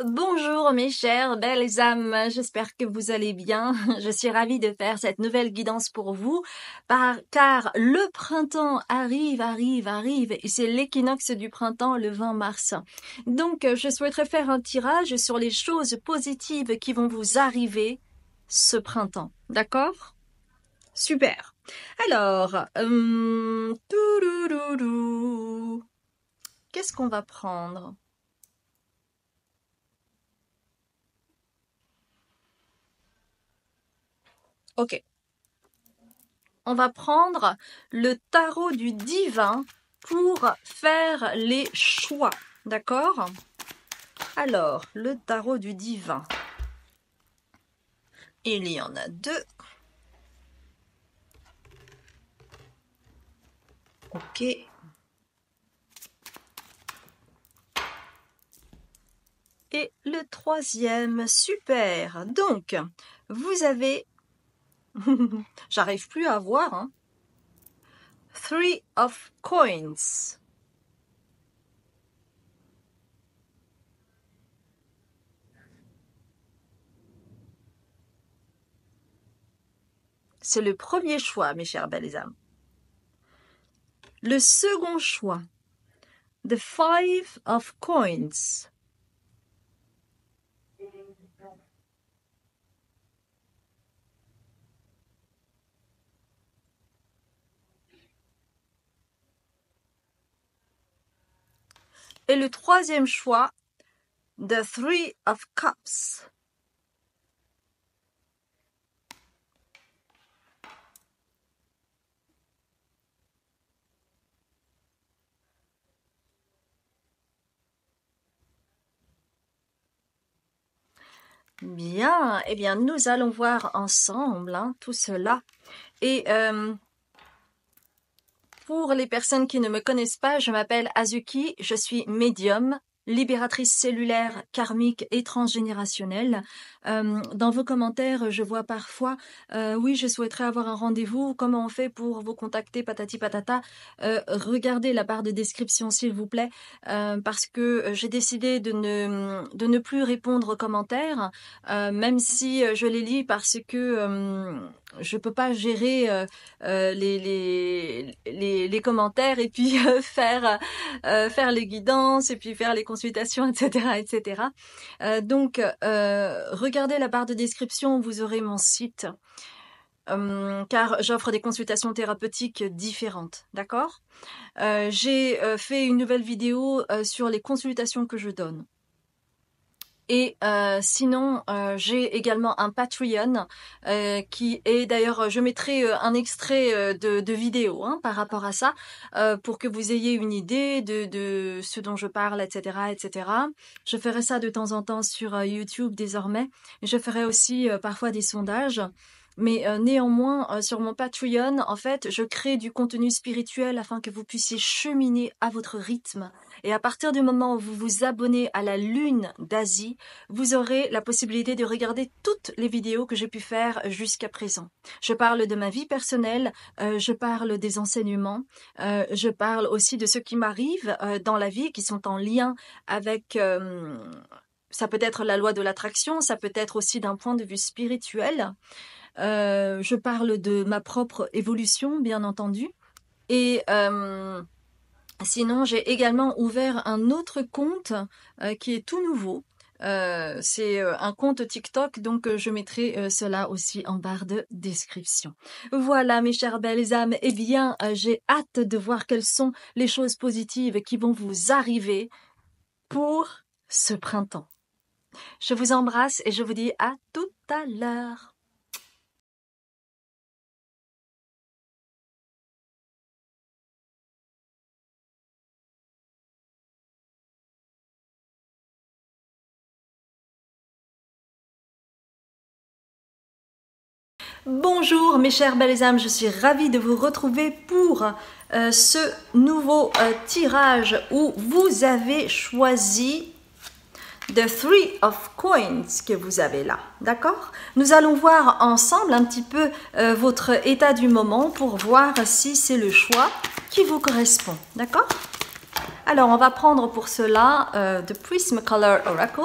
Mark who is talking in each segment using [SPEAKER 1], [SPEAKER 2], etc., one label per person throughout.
[SPEAKER 1] Bonjour mes chères belles âmes, j'espère que vous allez bien. Je suis ravie de faire cette nouvelle guidance pour vous, car le printemps arrive, et c'est l'équinoxe du printemps le 20 mars. Donc je souhaiterais faire un tirage sur les choses positives qui vont vous arriver ce printemps, d'accord? Super. Alors, qu'est-ce qu'on va prendre? Ok. On va prendre le tarot du divin pour faire les choix, d'accord? Alors, le tarot du divin. Il y en a deux. Ok. Et le troisième, super. Donc, vous avez... J'arrive plus à voir, hein. Three of Coins. C'est le premier choix, mes chères belles âmes. Le second choix, The Five of Coins. Et le troisième choix, The Three of Cups. Bien, eh bien, nous allons voir ensemble tout cela. Et pour les personnes qui ne me connaissent pas, je m'appelle Azuki, je suis médium, libératrice cellulaire, karmique et transgénérationnelle. Dans vos commentaires, je vois parfois oui, je souhaiterais avoir un rendez-vous. Comment on fait pour vous contacter, patati patata. Regardez la barre de description, s'il vous plaît, parce que j'ai décidé de ne plus répondre aux commentaires, même si je les lis, parce que je peux pas gérer les commentaires et puis faire les guidances et puis faire les consultations, etc., etc. Donc, regardez la barre de description, vous aurez mon site, car j'offre des consultations thérapeutiques différentes, d'accord? J'ai fait une nouvelle vidéo sur les consultations que je donne. Et sinon, j'ai également un Patreon qui est d'ailleurs, je mettrai un extrait de vidéo par rapport à ça, pour que vous ayez une idée de ce dont je parle, etc., etc. Je ferai ça de temps en temps sur YouTube désormais. Je ferai aussi parfois des sondages. Mais néanmoins, sur mon Patreon, en fait, je crée du contenu spirituel afin que vous puissiez cheminer à votre rythme. Et à partir du moment où vous vous abonnez à la Lune d'Asie, vous aurez la possibilité de regarder toutes les vidéos que j'ai pu faire jusqu'à présent. Je parle de ma vie personnelle, je parle des enseignements, je parle aussi de ce qui m'arrive dans la vie qui sont en lien avec... ça peut être la loi de l'attraction, ça peut être aussi d'un point de vue spirituel. Je parle de ma propre évolution, bien entendu. Et sinon, j'ai également ouvert un autre compte qui est tout nouveau. C'est un compte TikTok, donc je mettrai cela aussi en barre de description. Voilà, mes chères belles âmes, eh bien, j'ai hâte de voir quelles sont les choses positives qui vont vous arriver pour ce printemps. Je vous embrasse et je vous dis à tout à l'heure. Bonjour mes chères belles âmes, je suis ravie de vous retrouver pour ce nouveau tirage où vous avez choisi The Three of Coins que vous avez là, d'accord? Nous allons voir ensemble un petit peu votre état du moment pour voir si c'est le choix qui vous correspond, d'accord? Alors on va prendre pour cela The Prismacolor Oracle.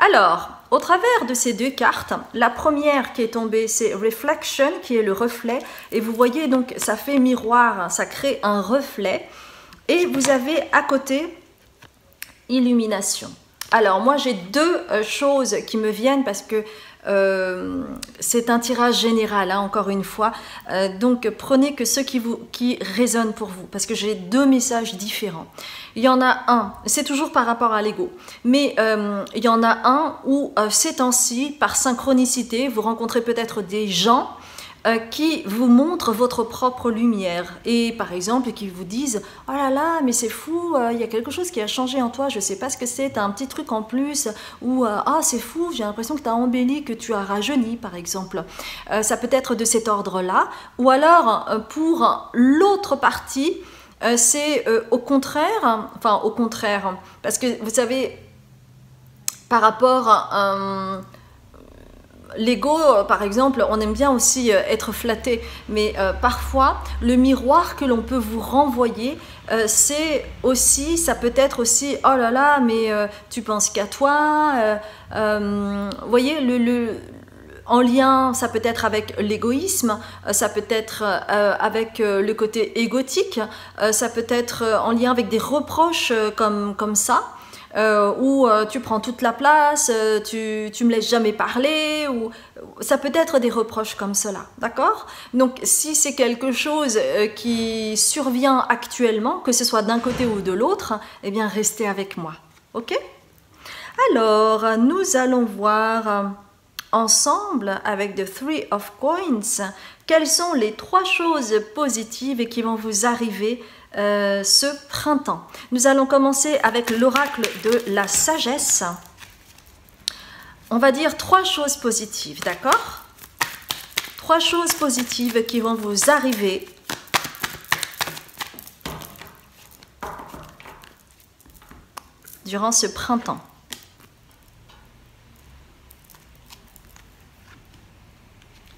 [SPEAKER 1] Alors, au travers de ces deux cartes, la première qui est tombée, c'est Reflection, qui est le reflet. Et vous voyez, donc, ça fait miroir, ça crée un reflet. Et vous avez à côté, Illumination. Alors, moi, j'ai deux choses qui me viennent parce que c'est un tirage général, hein, encore une fois. Donc, prenez que ceux qui résonnent pour vous, parce que j'ai deux messages différents. Il y en a un, c'est toujours par rapport à l'ego, mais il y en a un où ces temps-ci, par synchronicité, vous rencontrez peut-être des gens qui vous montrent votre propre lumière et par exemple qui vous disent « Oh là là, mais c'est fou, il y a quelque chose qui a changé en toi, je ne sais pas ce que c'est, tu as un petit truc en plus » ou « Ah, c'est fou, j'ai l'impression que tu as embelli, que tu as rajeuni » par exemple. Ça peut être de cet ordre-là. Ou alors, pour l'autre partie, c'est au contraire, parce que vous savez, par rapport à l'ego, par exemple, on aime bien aussi être flatté, mais parfois, le miroir que l'on peut vous renvoyer, c'est aussi, ça peut être aussi, oh là là, mais tu penses qu'à toi, vous voyez, en lien, ça peut être avec l'égoïsme, ça peut être avec le côté égotique, ça peut être en lien avec des reproches comme ça. Où tu prends toute la place, tu me laisses jamais parler, ou ça peut être des reproches comme cela, d'accord? Donc si c'est quelque chose qui survient actuellement, que ce soit d'un côté ou de l'autre, eh bien restez avec moi, ok? Alors, nous allons voir ensemble avec The Three of Coins, quelles sont les trois choses positives qui vont vous arriver ce printemps. Nous allons commencer avec l'oracle de la sagesse. On va dire trois choses positives, d'accord? Trois choses positives qui vont vous arriver durant ce printemps.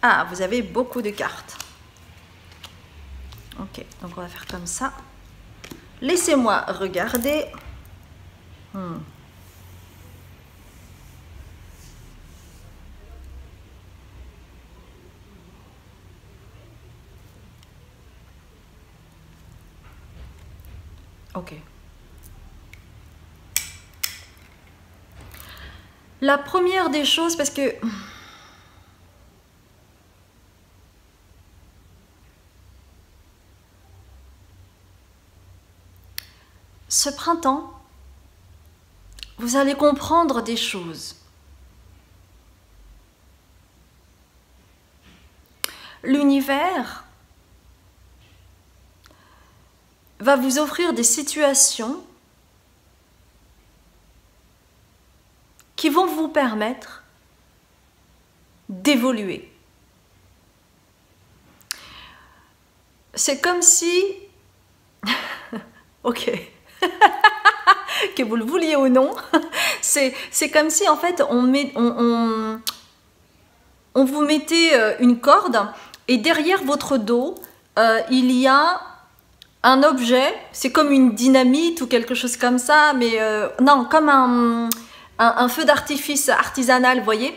[SPEAKER 1] Ah, vous avez beaucoup de cartes. Ok, donc on va faire comme ça. Laissez-moi regarder. Ok. La première des choses, parce que ce printemps, vous allez comprendre des choses. L'univers va vous offrir des situations qui vont vous permettre d'évoluer. C'est comme si... ok. Que vous le vouliez ou non, c'est comme si en fait on vous mettait une corde et derrière votre dos il y a un objet, c'est comme une dynamite ou quelque chose comme ça, mais non, comme un feu d'artifice artisanal, vous voyez,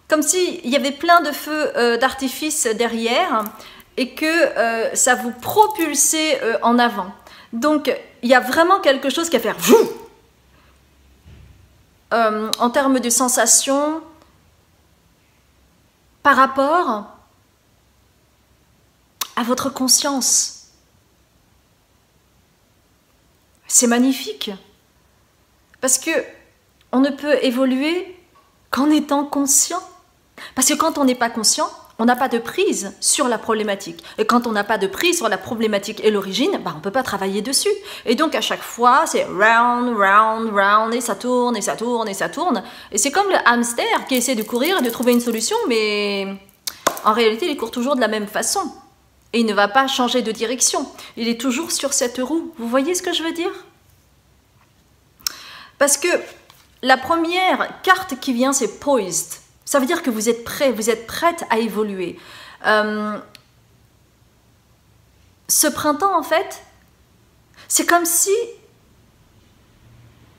[SPEAKER 1] comme s'il y avait plein de feux d'artifice derrière et que ça vous propulsait en avant. Donc il y a vraiment quelque chose qui va faire en termes de sensations par rapport à votre conscience. C'est magnifique parce que on ne peut évoluer qu'en étant conscient. Parce que quand on n'est pas conscient, on n'a pas de prise sur la problématique. Et quand on n'a pas de prise sur la problématique et l'origine, bah, on ne peut pas travailler dessus. Et donc à chaque fois, c'est round, round, round, et ça tourne, et ça tourne, et ça tourne. Et c'est comme le hamster qui essaie de courir et de trouver une solution, mais en réalité, il court toujours de la même façon. Et il ne va pas changer de direction. Il est toujours sur cette roue. Vous voyez ce que je veux dire? Parce que la première carte qui vient, c'est Poised. Ça veut dire que vous êtes prêt, vous êtes prête à évoluer. Ce printemps, en fait, c'est comme si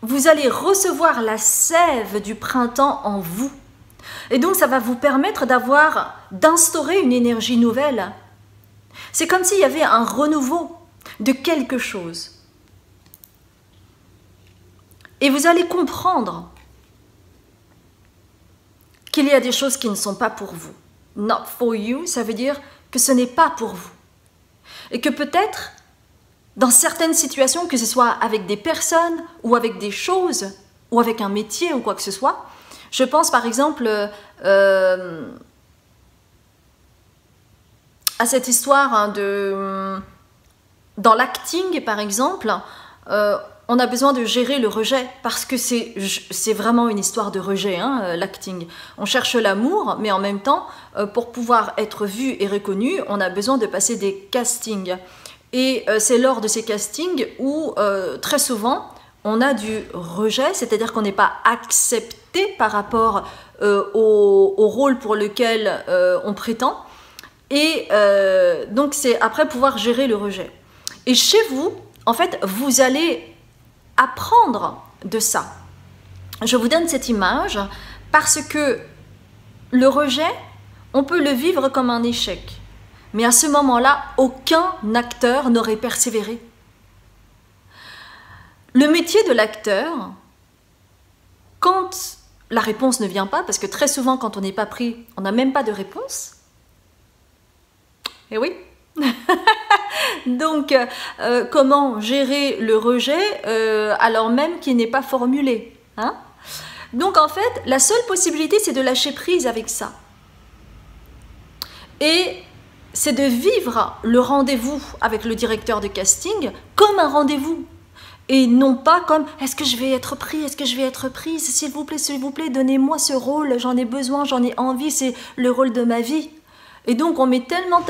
[SPEAKER 1] vous allez recevoir la sève du printemps en vous. Et donc, ça va vous permettre d'instaurer une énergie nouvelle. C'est comme s'il y avait un renouveau de quelque chose. Et vous allez comprendre qu'il y a des choses qui ne sont pas pour vous. Not for you, ça veut dire que ce n'est pas pour vous. Et que peut-être, dans certaines situations, que ce soit avec des personnes, ou avec des choses, ou avec un métier, ou quoi que ce soit, je pense par exemple à cette histoire dans l'acting, par exemple, on a besoin de gérer le rejet, parce que c'est vraiment une histoire de rejet, hein, l'acting. On cherche l'amour, mais en même temps, pour pouvoir être vu et reconnu, on a besoin de passer des castings. Et c'est lors de ces castings où, très souvent, on a du rejet, c'est-à-dire qu'on n'est pas accepté par rapport au rôle pour lequel on prétend. Et donc, c'est après pouvoir gérer le rejet. Et chez vous, en fait, vous allez apprendre de ça. Je vous donne cette image parce que le rejet, on peut le vivre comme un échec. Mais à ce moment-là, aucun acteur n'aurait persévéré. Le métier de l'acteur, quand la réponse ne vient pas, parce que très souvent, quand on n'est pas pris, on n'a même pas de réponse. Eh oui. Donc, comment gérer le rejet alors même qu'il n'est pas formulé, hein? Donc, en fait, la seule possibilité, c'est de lâcher prise avec ça. Et c'est de vivre le rendez-vous avec le directeur de casting comme un rendez-vous. Et non pas comme « est-ce que je vais être pris? Est-ce que je vais être prise? S'il vous plaît, donnez-moi ce rôle, j'en ai besoin, j'en ai envie, c'est le rôle de ma vie. » Et donc, on met tellement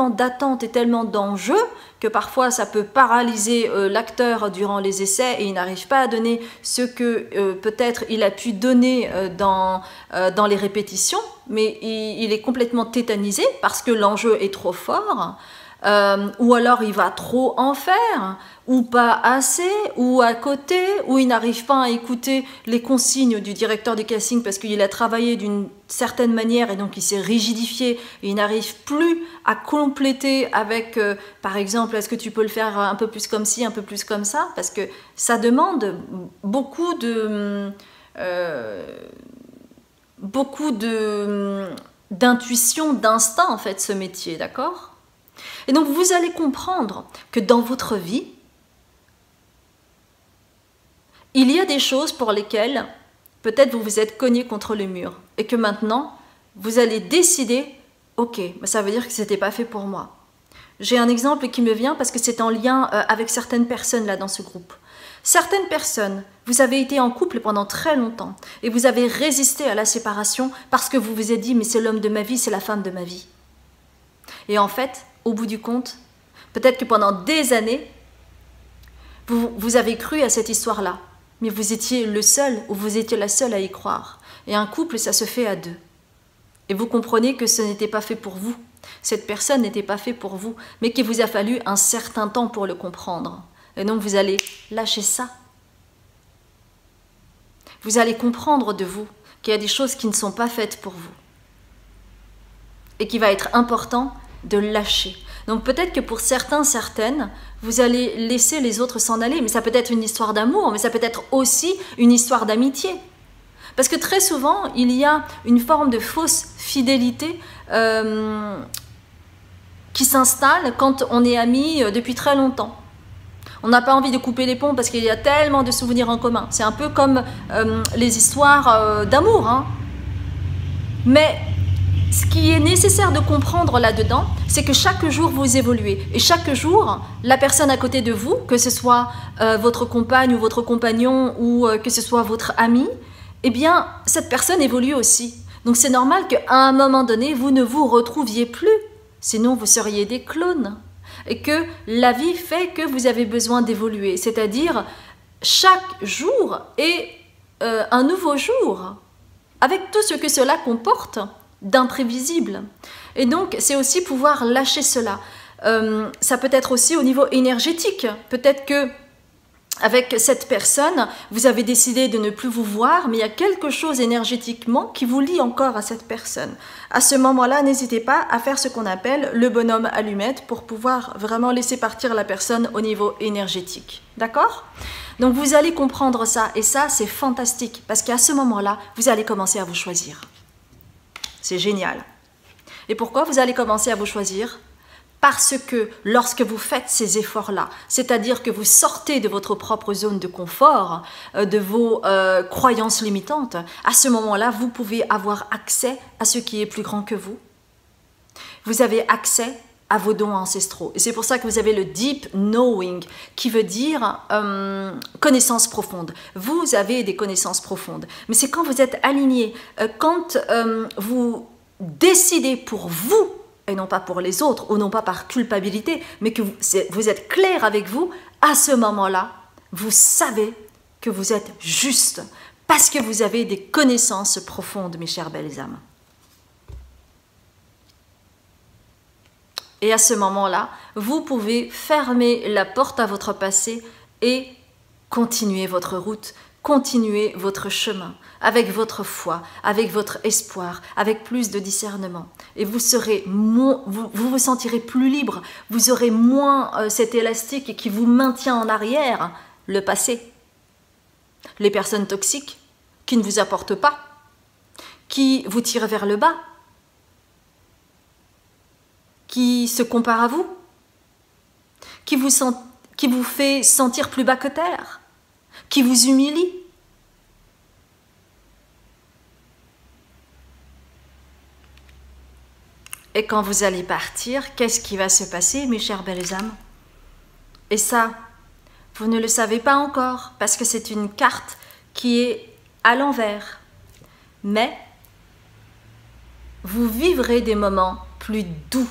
[SPEAKER 1] d'attentes et tellement d'enjeux que parfois, ça peut paralyser l'acteur durant les essais et il n'arrive pas à donner ce que peut-être il a pu donner dans les répétitions, mais il est complètement tétanisé parce que l'enjeu est trop fort. Ou alors il va trop en faire, ou pas assez, ou à côté, ou il n'arrive pas à écouter les consignes du directeur de casting parce qu'il a travaillé d'une certaine manière et donc il s'est rigidifié et il n'arrive plus à compléter avec, par exemple, est-ce que tu peux le faire un peu plus comme ci, un peu plus comme ça, parce que ça demande beaucoup d'intuition, d'instinct en fait, ce métier, d'accord ? Et donc, vous allez comprendre que dans votre vie, il y a des choses pour lesquelles peut-être vous vous êtes cogné contre le mur et que maintenant, vous allez décider, ok, ça veut dire que ce n'était pas fait pour moi. J'ai un exemple qui me vient parce que c'est en lien avec certaines personnes là dans ce groupe. Certaines personnes, vous avez été en couple pendant très longtemps et vous avez résisté à la séparation parce que vous vous êtes dit, mais c'est l'homme de ma vie, c'est la femme de ma vie. Et en fait, au bout du compte, peut-être que pendant des années, vous avez cru à cette histoire-là, mais vous étiez le seul ou vous étiez la seule à y croire. Et un couple, ça se fait à deux. Et vous comprenez que ce n'était pas fait pour vous. Cette personne n'était pas faite pour vous, mais qu'il vous a fallu un certain temps pour le comprendre. Et donc vous allez lâcher ça. Vous allez comprendre de vous qu'il y a des choses qui ne sont pas faites pour vous. Et qu'il va être important de lâcher. Donc peut-être que pour certains, certaines, vous allez laisser les autres s'en aller, mais ça peut être une histoire d'amour, mais ça peut être aussi une histoire d'amitié. Parce que très souvent, il y a une forme de fausse fidélité qui s'installe quand on est amis depuis très longtemps. On n'a pas envie de couper les ponts parce qu'il y a tellement de souvenirs en commun. C'est un peu comme les histoires d'amour, hein. Mais ce qui est nécessaire de comprendre là-dedans, c'est que chaque jour vous évoluez. Et chaque jour, la personne à côté de vous, que ce soit votre compagne ou votre compagnon ou que ce soit votre ami, eh bien, cette personne évolue aussi. Donc c'est normal qu'à un moment donné, vous ne vous retrouviez plus. Sinon, vous seriez des clones. Et que la vie fait que vous avez besoin d'évoluer. C'est-à-dire, chaque jour est un nouveau jour, avec tout ce que cela comporte d'imprévisible. Et donc, c'est aussi pouvoir lâcher cela. Ça peut être aussi au niveau énergétique. Peut-être que avec cette personne, vous avez décidé de ne plus vous voir, mais il y a quelque chose énergétiquement qui vous lie encore à cette personne. À ce moment-là, n'hésitez pas à faire ce qu'on appelle le bonhomme allumette pour pouvoir vraiment laisser partir la personne au niveau énergétique. D'accord? Donc vous allez comprendre ça, et ça c'est fantastique, parce qu'à ce moment-là, vous allez commencer à vous choisir. C'est génial. Et pourquoi vous allez commencer à vous choisir? Parce que lorsque vous faites ces efforts-là, c'est-à-dire que vous sortez de votre propre zone de confort, de vos croyances limitantes, à ce moment-là, vous pouvez avoir accès à ce qui est plus grand que vous. Vous avez accès à vos dons ancestraux. Et c'est pour ça que vous avez le deep knowing, qui veut dire connaissance profonde. Vous avez des connaissances profondes. Mais c'est quand vous êtes aligné, quand vous décidez pour vous, et non pas pour les autres, ou non pas par culpabilité, mais que vous êtes clair avec vous, à ce moment-là, vous savez que vous êtes juste, parce que vous avez des connaissances profondes, mes chères belles âmes. Et à ce moment-là, vous pouvez fermer la porte à votre passé et continuer votre route, continuer votre chemin, avec votre foi, avec votre espoir, avec plus de discernement. Et vous vous sentirez plus libre, vous aurez moins cet élastique qui vous maintient en arrière, le passé. Les personnes toxiques qui ne vous apportent pas, qui vous tirent vers le bas, qui se comparent à vous, qui vous fait sentir plus bas que terre, qui vous humilie. Et quand vous allez partir, qu'est-ce qui va se passer, mes chères belles âmes? Et ça, vous ne le savez pas encore, parce que c'est une carte qui est à l'envers. Mais vous vivrez des moments plus doux,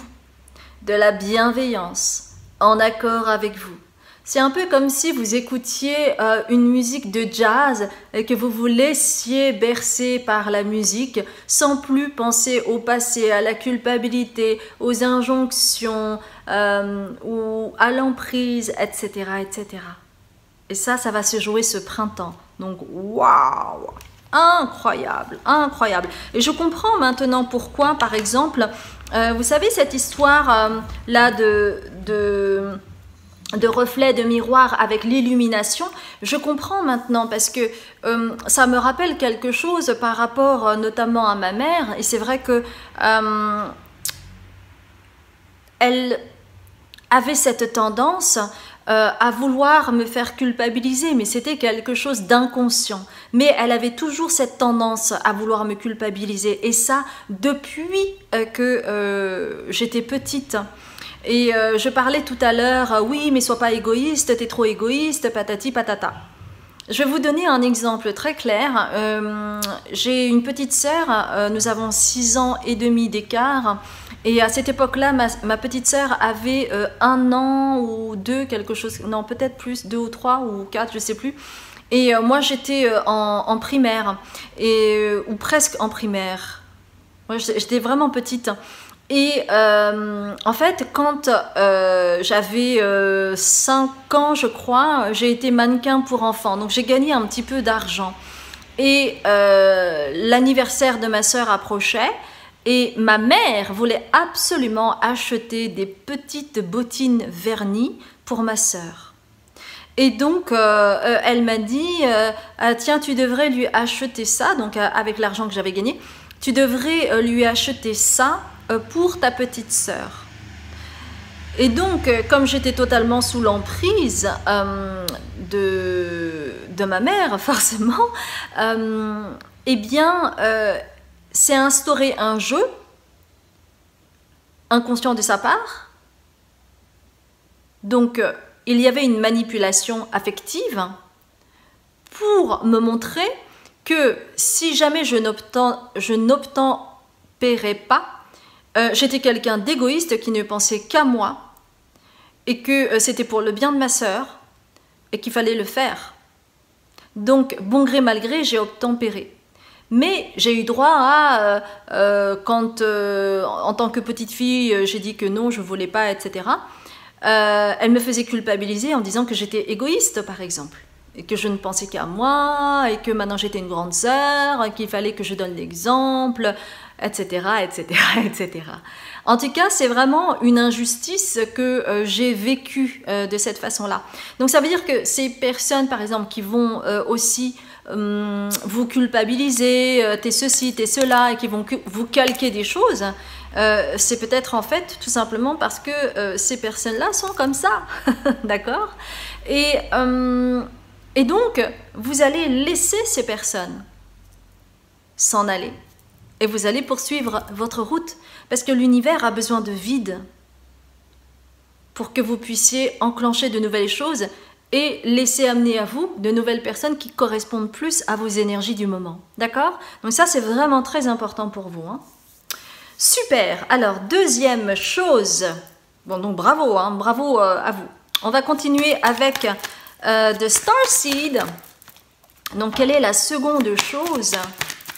[SPEAKER 1] de la bienveillance, en accord avec vous. C'est un peu comme si vous écoutiez une musique de jazz et que vous vous laissiez bercer par la musique sans plus penser au passé, à la culpabilité, aux injonctions ou à l'emprise, etc., etc. Et ça va se jouer ce printemps. Donc, waouh! Incroyable, incroyable. Et je comprends maintenant pourquoi, par exemple, vous savez cette histoire là de reflet, de miroir avec l'illumination, je comprends maintenant parce que ça me rappelle quelque chose par rapport notamment à ma mère, et c'est vrai que elle avait cette tendance à vouloir me faire culpabiliser, mais c'était quelque chose d'inconscient. Mais elle avait toujours cette tendance à vouloir me culpabiliser, et ça depuis que j'étais petite. Et je parlais tout à l'heure, oui, mais sois pas égoïste, t'es trop égoïste, patati patata. Je vais vous donner un exemple très clair. J'ai une petite sœur, nous avons 6 ans et demi d'écart. Et à cette époque-là, ma petite sœur avait 1 an ou 2, quelque chose, non, peut-être plus, 2 ou 3 ou 4, je sais plus. Et moi, j'étais en primaire, ou presque en primaire. Ouais, j'étais vraiment petite. Et en fait, quand j'avais 5 ans, je crois, j'ai été mannequin pour enfants. Donc, j'ai gagné un petit peu d'argent. Et l'anniversaire de ma sœur approchait. Et ma mère voulait absolument acheter des petites bottines vernies pour ma sœur. Et donc, elle m'a dit, tiens, tu devrais lui acheter ça, donc avec l'argent que j'avais gagné, tu devrais lui acheter ça pour ta petite sœur. Et donc, comme j'étais totalement sous l'emprise de ma mère, forcément, eh bien, c'est instauré un jeu inconscient de sa part. Donc, il y avait une manipulation affective pour me montrer que si jamais je n'obtempérais pas, j'étais quelqu'un d'égoïste qui ne pensait qu'à moi et que c'était pour le bien de ma sœur et qu'il fallait le faire. Donc, bon gré mal gré, j'ai obtempéré. Mais j'ai eu droit à, quand en tant que petite fille, j'ai dit que non, je ne voulais pas, etc. elle me faisait culpabiliser en disant que j'étais égoïste, par exemple, et que je ne pensais qu'à moi, et que maintenant j'étais une grande sœur, qu'il fallait que je donne l'exemple, etc., etc., etc. En tout cas, c'est vraiment une injustice que j'ai vécue de cette façon-là. Donc ça veut dire que ces personnes, par exemple, qui vont aussi vous culpabiliser, t'es ceci, t'es cela, et qui vont vous calquer des choses, c'est peut-être en fait tout simplement parce que ces personnes-là sont comme ça, d'accord? Et donc, vous allez laisser ces personnes s'en aller. Et vous allez poursuivre votre route. Parce que l'univers a besoin de vide pour que vous puissiez enclencher de nouvelles choses et laisser amener à vous de nouvelles personnes qui correspondent plus à vos énergies du moment. D'accord? Donc ça, c'est vraiment très important pour vous. Hein. Super. Alors, deuxième chose. Bon, donc bravo, hein, bravo à vous. On va continuer avec The Starseed. Donc, quelle est la seconde chose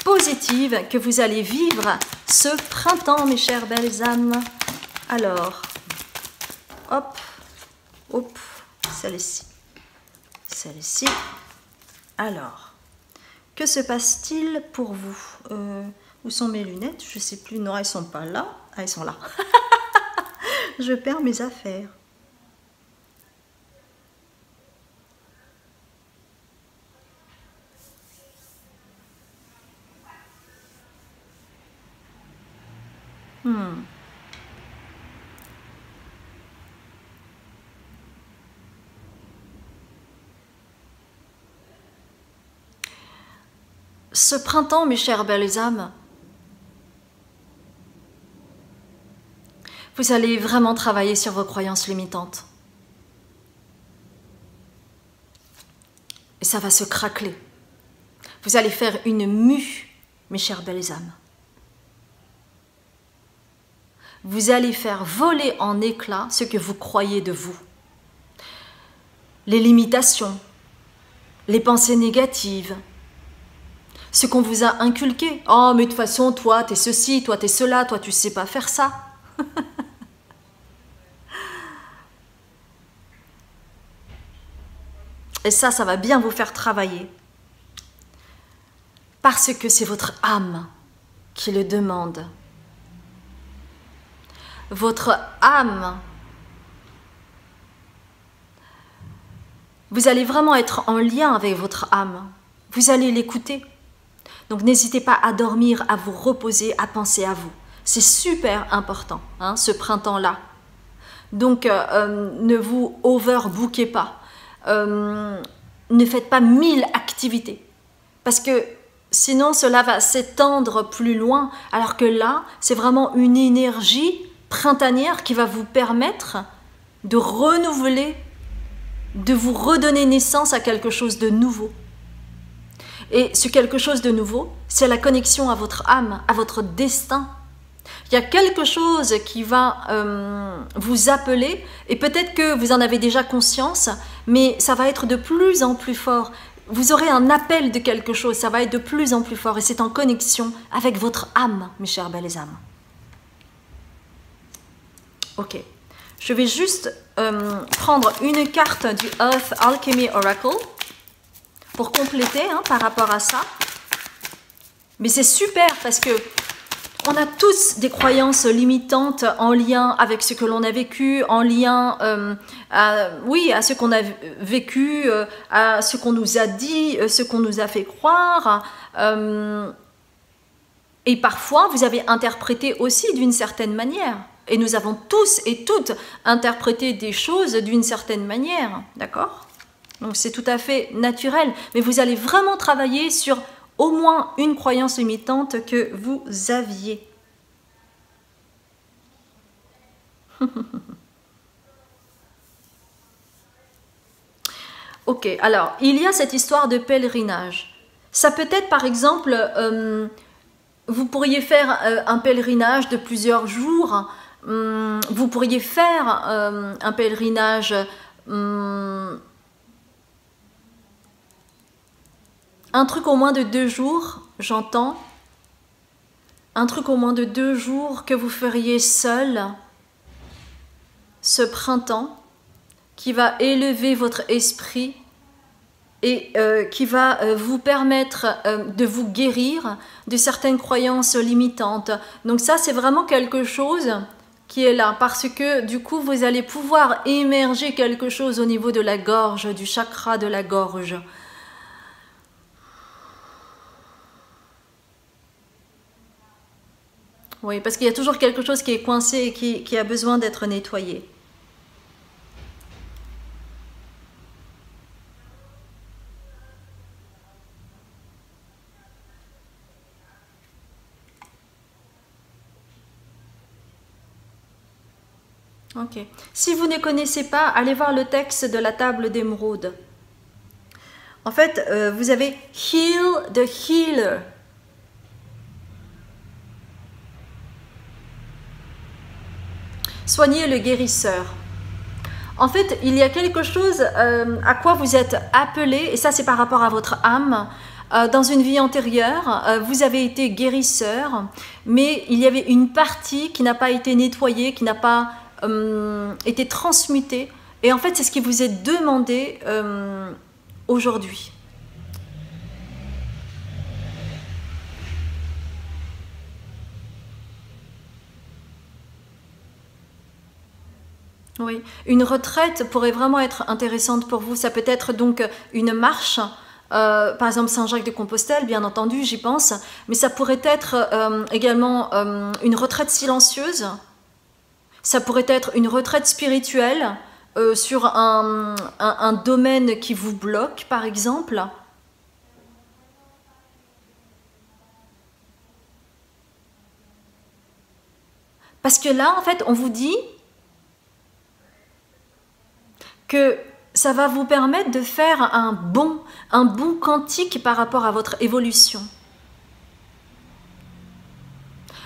[SPEAKER 1] positive que vous allez vivre ce printemps, mes chères belles âmes? Alors, hop, hop, celle-ci, celle-ci. Alors, que se passe-t-il pour vous? Où sont mes lunettes? Je ne sais plus. Non, elles ne sont pas là. Ah, elles sont là. Je perds mes affaires. Ce printemps, mes chères belles âmes, vous allez vraiment travailler sur vos croyances limitantes. Et ça va se craqueler. Vous allez faire une mue, mes chères belles âmes. Vous allez faire voler en éclats ce que vous croyez de vous. Les limitations, les pensées négatives, ce qu'on vous a inculqué. Oh, mais de toute façon, toi, t'es ceci, toi, t'es cela, toi, tu sais pas faire ça. Et ça va bien vous faire travailler. Parce que c'est votre âme qui le demande. Votre âme, vous allez vraiment être en lien avec votre âme. Vous allez l'écouter. Donc n'hésitez pas à dormir, à vous reposer, à penser à vous. C'est super important, hein, ce printemps-là. Donc ne vous overbookez pas. Ne faites pas 1000 activités. Parce que sinon cela va s'étendre plus loin. Alors que là, c'est vraiment une énergie printanière qui va vous permettre de renouveler, de vous redonner naissance à quelque chose de nouveau. Et ce quelque chose de nouveau, c'est la connexion à votre âme, à votre destin. Il y a quelque chose qui va vous appeler, et peut-être que vous en avez déjà conscience, mais ça va être de plus en plus fort. Vous aurez un appel de quelque chose, ça va être de plus en plus fort, et c'est en connexion avec votre âme, mes chères belles âmes. Ok, je vais juste prendre une carte du Earth Alchemy Oracle, pour compléter hein, par rapport à ça. Mais c'est super parce que on a tous des croyances limitantes en lien avec ce que l'on a vécu, en lien à ce qu'on a vécu, à ce qu'on nous a dit, ce qu'on nous a fait croire. Et parfois, vous avez interprété aussi d'une certaine manière. Et nous avons tous et toutes interprété des choses d'une certaine manière. D'accord ? Donc c'est tout à fait naturel, mais vous allez vraiment travailler sur au moins une croyance limitante que vous aviez. Ok, alors il y a cette histoire de pèlerinage. Ça peut être par exemple, vous pourriez faire un pèlerinage de plusieurs jours, vous pourriez faire un pèlerinage... un truc au moins de 2 jours, j'entends. Un truc au moins de 2 jours que vous feriez seul ce printemps qui va élever votre esprit et qui va vous permettre de vous guérir de certaines croyances limitantes. Donc ça, c'est vraiment quelque chose qui est là, parce que du coup, vous allez pouvoir émerger quelque chose au niveau de la gorge, du chakra de la gorge. Oui, parce qu'il y a toujours quelque chose qui est coincé et qui a besoin d'être nettoyé. Ok. Si vous ne connaissez pas, allez voir le texte de la table d'émeraude. En fait, vous avez Heal the Healer. Soigner le guérisseur. En fait, il y a quelque chose à quoi vous êtes appelé, et ça c'est par rapport à votre âme. Dans une vie antérieure, vous avez été guérisseur, mais il y avait une partie qui n'a pas été nettoyée, qui n'a pas été transmutée. Et en fait, c'est ce qui vous est demandé aujourd'hui. Oui, une retraite pourrait vraiment être intéressante pour vous. Ça peut être donc une marche, par exemple Saint-Jacques-de-Compostelle, bien entendu, j'y pense, mais ça pourrait être également une retraite silencieuse. Ça pourrait être une retraite spirituelle sur un domaine qui vous bloque, par exemple. Parce que là, en fait, on vous dit que ça va vous permettre de faire un bond quantique par rapport à votre évolution.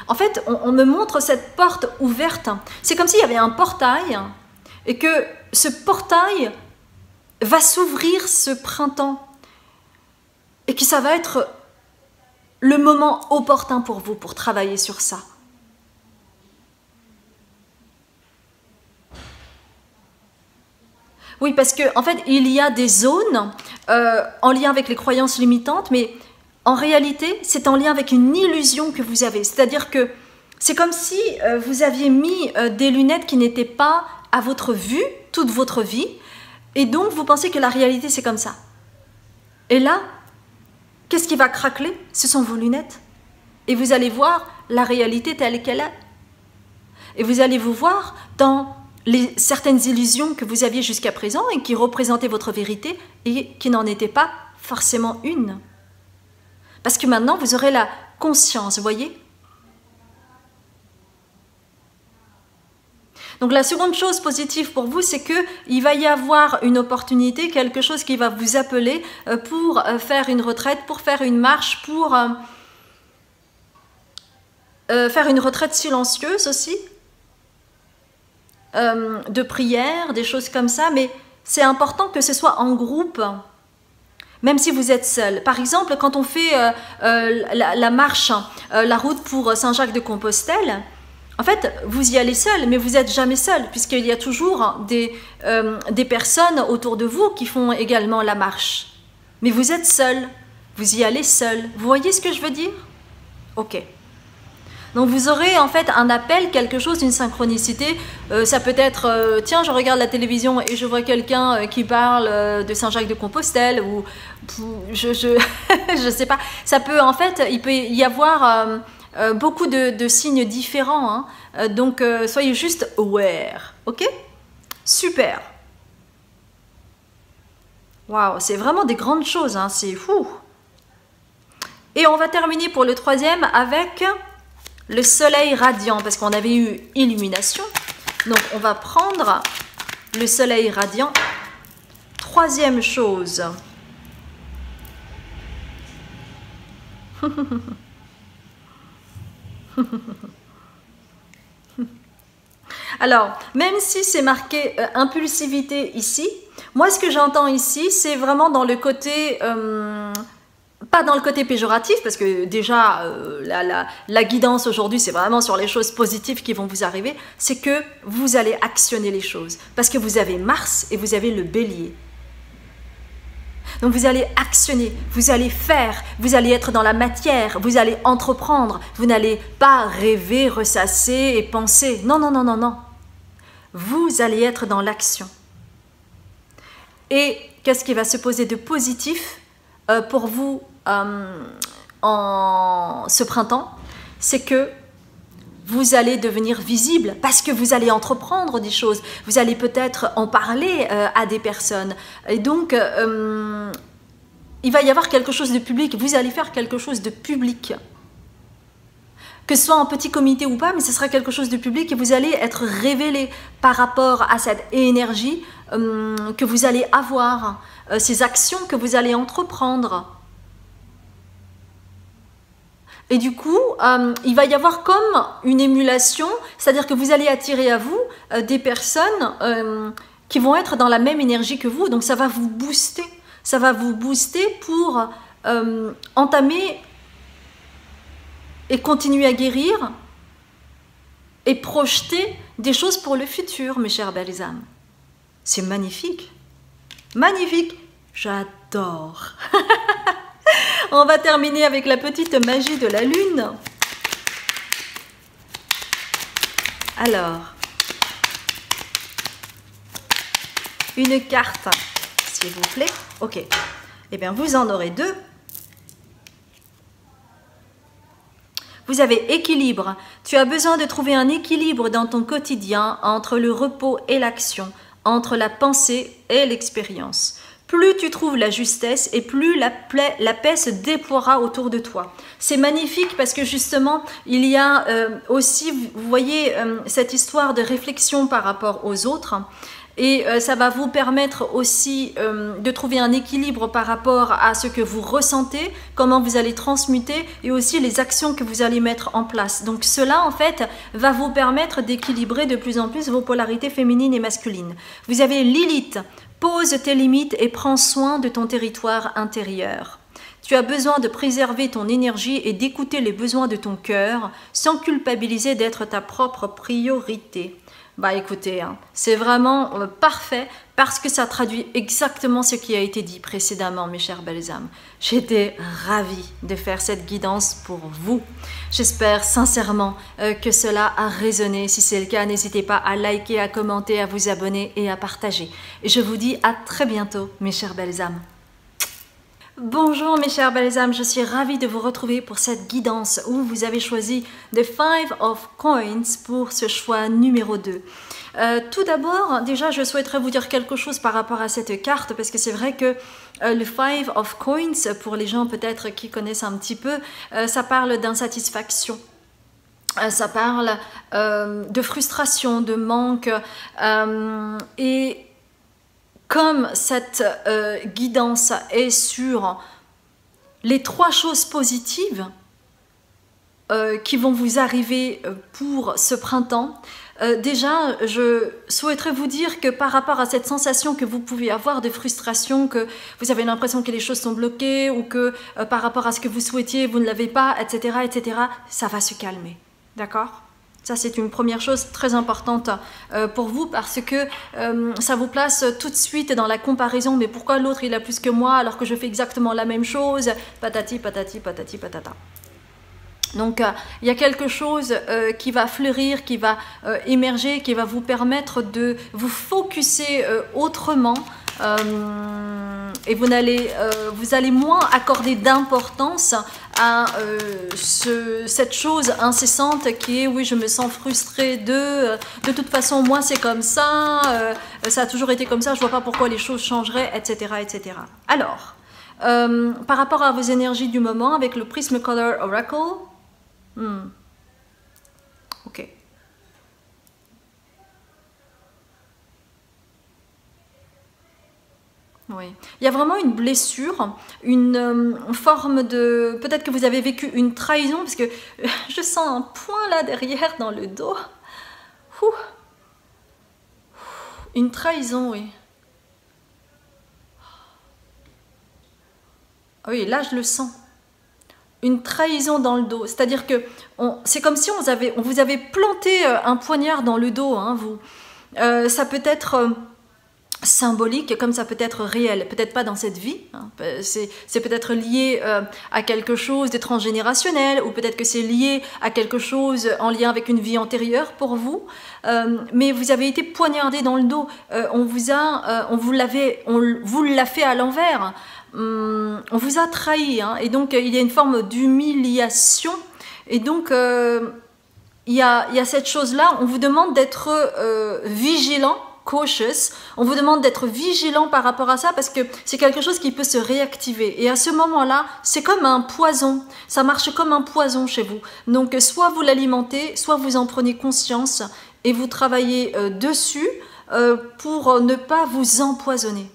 [SPEAKER 1] En fait, on me montre cette porte ouverte. C'est comme s'il y avait un portail et que ce portail va s'ouvrir ce printemps et que ça va être le moment opportun pour vous pour travailler sur ça. Oui, parce que en fait, il y a des zones en lien avec les croyances limitantes, mais en réalité, c'est en lien avec une illusion que vous avez. C'est-à-dire que c'est comme si vous aviez mis des lunettes qui n'étaient pas à votre vue toute votre vie, et donc vous pensez que la réalité c'est comme ça. Et là, qu'est-ce qui va craqueler? Ce sont vos lunettes. Et vous allez voir la réalité telle qu'elle est. Et vous allez vous voir dans certaines illusions que vous aviez jusqu'à présent et qui représentaient votre vérité et qui n'en étaient pas forcément une. Parce que maintenant, vous aurez la conscience, vous voyez? Donc la seconde chose positive pour vous, c'est qu'il va y avoir une opportunité, quelque chose qui va vous appeler pour faire une retraite, pour faire une marche, pour faire une retraite silencieuse aussi, de prière, des choses comme ça, mais c'est important que ce soit en groupe, même si vous êtes seul. Par exemple, quand on fait la marche, la route pour Saint-Jacques-de-Compostelle, en fait, vous y allez seul, mais vous n'êtes jamais seul, puisqu'il y a toujours des personnes autour de vous qui font également la marche. Mais vous êtes seul, vous y allez seul. Vous voyez ce que je veux dire? Ok. Donc vous aurez en fait un appel, quelque chose, une synchronicité. Ça peut être, tiens, je regarde la télévision et je vois quelqu'un qui parle de Saint-Jacques-de-Compostelle, ou je sais pas. Ça peut en fait, il peut y avoir beaucoup de signes différents. Hein. Donc soyez juste aware, ok? Super. Waouh, c'est vraiment des grandes choses, hein, c'est fou. Et on va terminer pour le troisième avec le soleil radiant, parce qu'on avait eu illumination. Donc on va prendre le soleil radiant. Troisième chose. Alors, même si c'est marqué impulsivité ici, moi ce que j'entends ici, c'est vraiment dans le côté pas dans le côté péjoratif, parce que déjà, la guidance aujourd'hui, c'est vraiment sur les choses positives qui vont vous arriver, c'est que vous allez actionner les choses. Parce que vous avez Mars et vous avez le Bélier. Donc vous allez actionner, vous allez faire, vous allez être dans la matière, vous allez entreprendre, vous n'allez pas rêver, ressasser et penser. Non, non, non, non, non. Vous allez être dans l'action. Et qu'est-ce qui va se poser de positif pour vous en ce printemps? C'est que vous allez devenir visible parce que vous allez entreprendre des choses. Vous allez peut-être en parler à des personnes. Et donc, il va y avoir quelque chose de public. Vous allez faire quelque chose de public. Que ce soit en petit comité ou pas, mais ce sera quelque chose de public et vous allez être révélé par rapport à cette énergie que vous allez avoir, ces actions que vous allez entreprendre. Et du coup, il va y avoir comme une émulation, c'est-à-dire que vous allez attirer à vous des personnes qui vont être dans la même énergie que vous. Donc ça va vous booster. Ça va vous booster pour entamer et continuer à guérir et projeter des choses pour le futur, mes chères belles âmes. C'est magnifique. Magnifique. J'adore. On va terminer avec la petite magie de la lune. Alors, une carte, s'il vous plaît. Ok. Eh bien, vous en aurez deux. Vous avez équilibre. Tu as besoin de trouver un équilibre dans ton quotidien entre le repos et l'action, entre la pensée et l'expérience. Plus tu trouves la justesse et plus la paix se déploiera autour de toi. C'est magnifique parce que justement, il y a aussi, vous voyez, cette histoire de réflexion par rapport aux autres. Et ça va vous permettre aussi de trouver un équilibre par rapport à ce que vous ressentez, comment vous allez transmuter et aussi les actions que vous allez mettre en place. Donc cela en fait va vous permettre d'équilibrer de plus en plus vos polarités féminines et masculines. Vous avez Lilith, pose tes limites et prends soin de ton territoire intérieur. Tu as besoin de préserver ton énergie et d'écouter les besoins de ton cœur sans culpabiliser d'être ta propre priorité. Bah écoutez, hein, c'est vraiment parfait parce que ça traduit exactement ce qui a été dit précédemment, mes chères belles âmes. J'étais ravie de faire cette guidance pour vous. J'espère sincèrement que cela a résonné. Si c'est le cas, n'hésitez pas à liker, à commenter, à vous abonner et à partager. Et je vous dis à très bientôt, mes chères belles âmes. Bonjour mes chères belles âmes, je suis ravie de vous retrouver pour cette guidance où vous avez choisi The Five of Coins pour ce choix numéro 2. Tout d'abord, déjà je souhaiterais vous dire quelque chose par rapport à cette carte parce que c'est vrai que le Five of Coins, pour les gens peut-être qui connaissent un petit peu, ça parle d'insatisfaction. Ça parle de frustration, de manque et comme cette guidance est sur les 3 choses positives qui vont vous arriver pour ce printemps, déjà, je souhaiterais vous dire que par rapport à cette sensation que vous pouvez avoir de frustration, que vous avez l'impression que les choses sont bloquées ou que par rapport à ce que vous souhaitiez, vous ne l'avez pas, etc., etc., ça va se calmer. D'accord ? Ça, c'est une première chose très importante pour vous parce que ça vous place tout de suite dans la comparaison. Mais pourquoi l'autre, il a plus que moi alors que je fais exactement la même chose? Patati, patati, patati, patata. Donc, il y a quelque chose qui va fleurir, qui va émerger, qui va vous permettre de vous focuser autrement. Et vous allez moins accorder d'importance à cette chose incessante qui est oui je me sens frustrée de toute façon moi c'est comme ça, ça a toujours été comme ça, je vois pas pourquoi les choses changeraient, etc. etc. Alors par rapport à vos énergies du moment avec le Prismacolor Oracle, ok. Oui. Il y a vraiment une blessure, une forme de... Peut-être que vous avez vécu une trahison, parce que je sens un point là derrière dans le dos. Une trahison, oui. Oui, là je le sens. une trahison dans le dos. C'est-à-dire que c'est comme si on vous avait planté un poignard dans le dos, hein, vous. Ça peut être symbolique comme ça peut être réel, peut-être pas dans cette vie, hein. C'est peut-être lié à quelque chose de transgénérationnel, ou peut-être que c'est lié à quelque chose en lien avec une vie antérieure pour vous, mais vous avez été poignardé dans le dos, on vous l'a fait à l'envers, on vous a trahi, hein, et donc il y a une forme d'humiliation, et donc il y a cette chose-là, on vous demande d'être vigilant, cautious, on vous demande d'être vigilant par rapport à ça parce que c'est quelque chose qui peut se réactiver. Et à ce moment-là, c'est comme un poison, ça marche comme un poison chez vous. Donc soit vous l'alimentez, soit vous en prenez conscience et vous travaillez dessus pour ne pas vous empoisonner.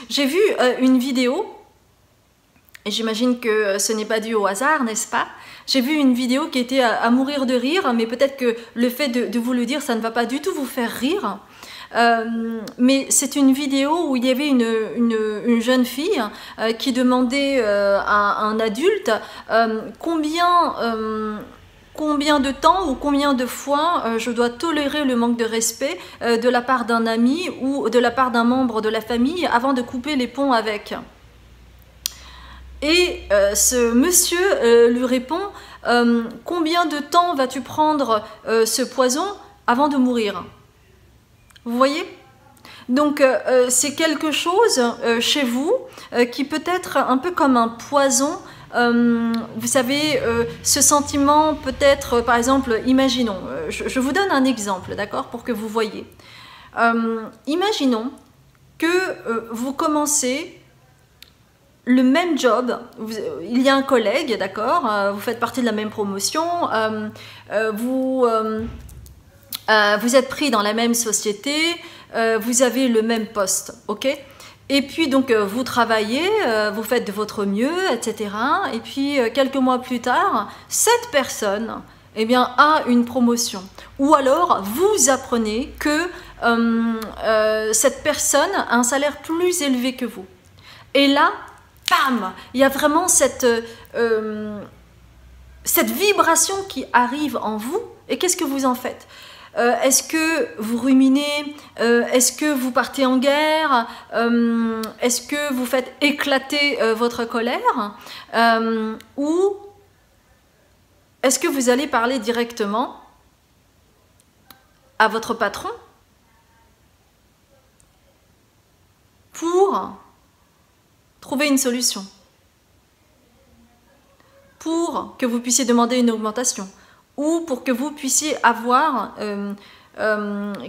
[SPEAKER 1] J'ai vu une vidéo, et j'imagine que ce n'est pas dû au hasard, n'est-ce pas? J'ai vu une vidéo qui était à mourir de rire, mais peut-être que le fait de vous le dire, ça ne va pas du tout vous faire rire. Mais c'est une vidéo où il y avait une jeune fille qui demandait à un adulte combien de temps ou combien de fois je dois tolérer le manque de respect de la part d'un ami ou de la part d'un membre de la famille avant de couper les ponts avec. Et ce monsieur lui répond combien de temps vas-tu prendre ce poison avant de mourir? Vous voyez? Donc c'est quelque chose chez vous qui peut être un peu comme un poison. Vous savez, ce sentiment peut-être, par exemple, imaginons, je vous donne un exemple, d'accord, pour que vous voyez. Imaginons que vous commencez le même job, il y a un collègue, d'accord, vous faites partie de la même promotion, vous êtes pris dans la même société, vous avez le même poste, ok? Et puis donc vous travaillez, vous faites de votre mieux, etc. Et puis quelques mois plus tard, cette personne eh bien, a une promotion. Ou alors vous apprenez que cette personne a un salaire plus élevé que vous. Et là, bam, il y a vraiment cette vibration qui arrive en vous. Et qu'est-ce que vous en faites? Est-ce que vous ruminez? Est-ce que vous partez en guerre? Est-ce que vous faites éclater votre colère? Ou est-ce que vous allez parler directement à votre patron pour trouver une solution, pour que vous puissiez demander une augmentation ou pour que vous puissiez avoir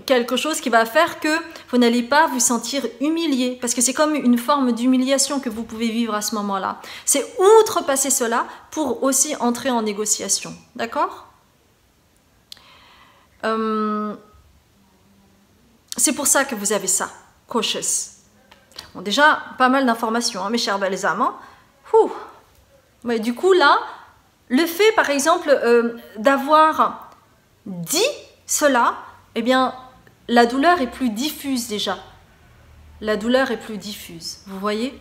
[SPEAKER 1] quelque chose qui va faire que vous n'allez pas vous sentir humilié, parce que c'est comme une forme d'humiliation que vous pouvez vivre à ce moment-là. C'est outrepasser cela pour aussi entrer en négociation, d'accord? C'est pour ça que vous avez ça, cautious. Bon, déjà, pas mal d'informations, hein, mes chers belles âmes. Hein. Mais du coup, là, le fait, par exemple, d'avoir dit cela, eh bien, la douleur est plus diffuse déjà. La douleur est plus diffuse, vous voyez?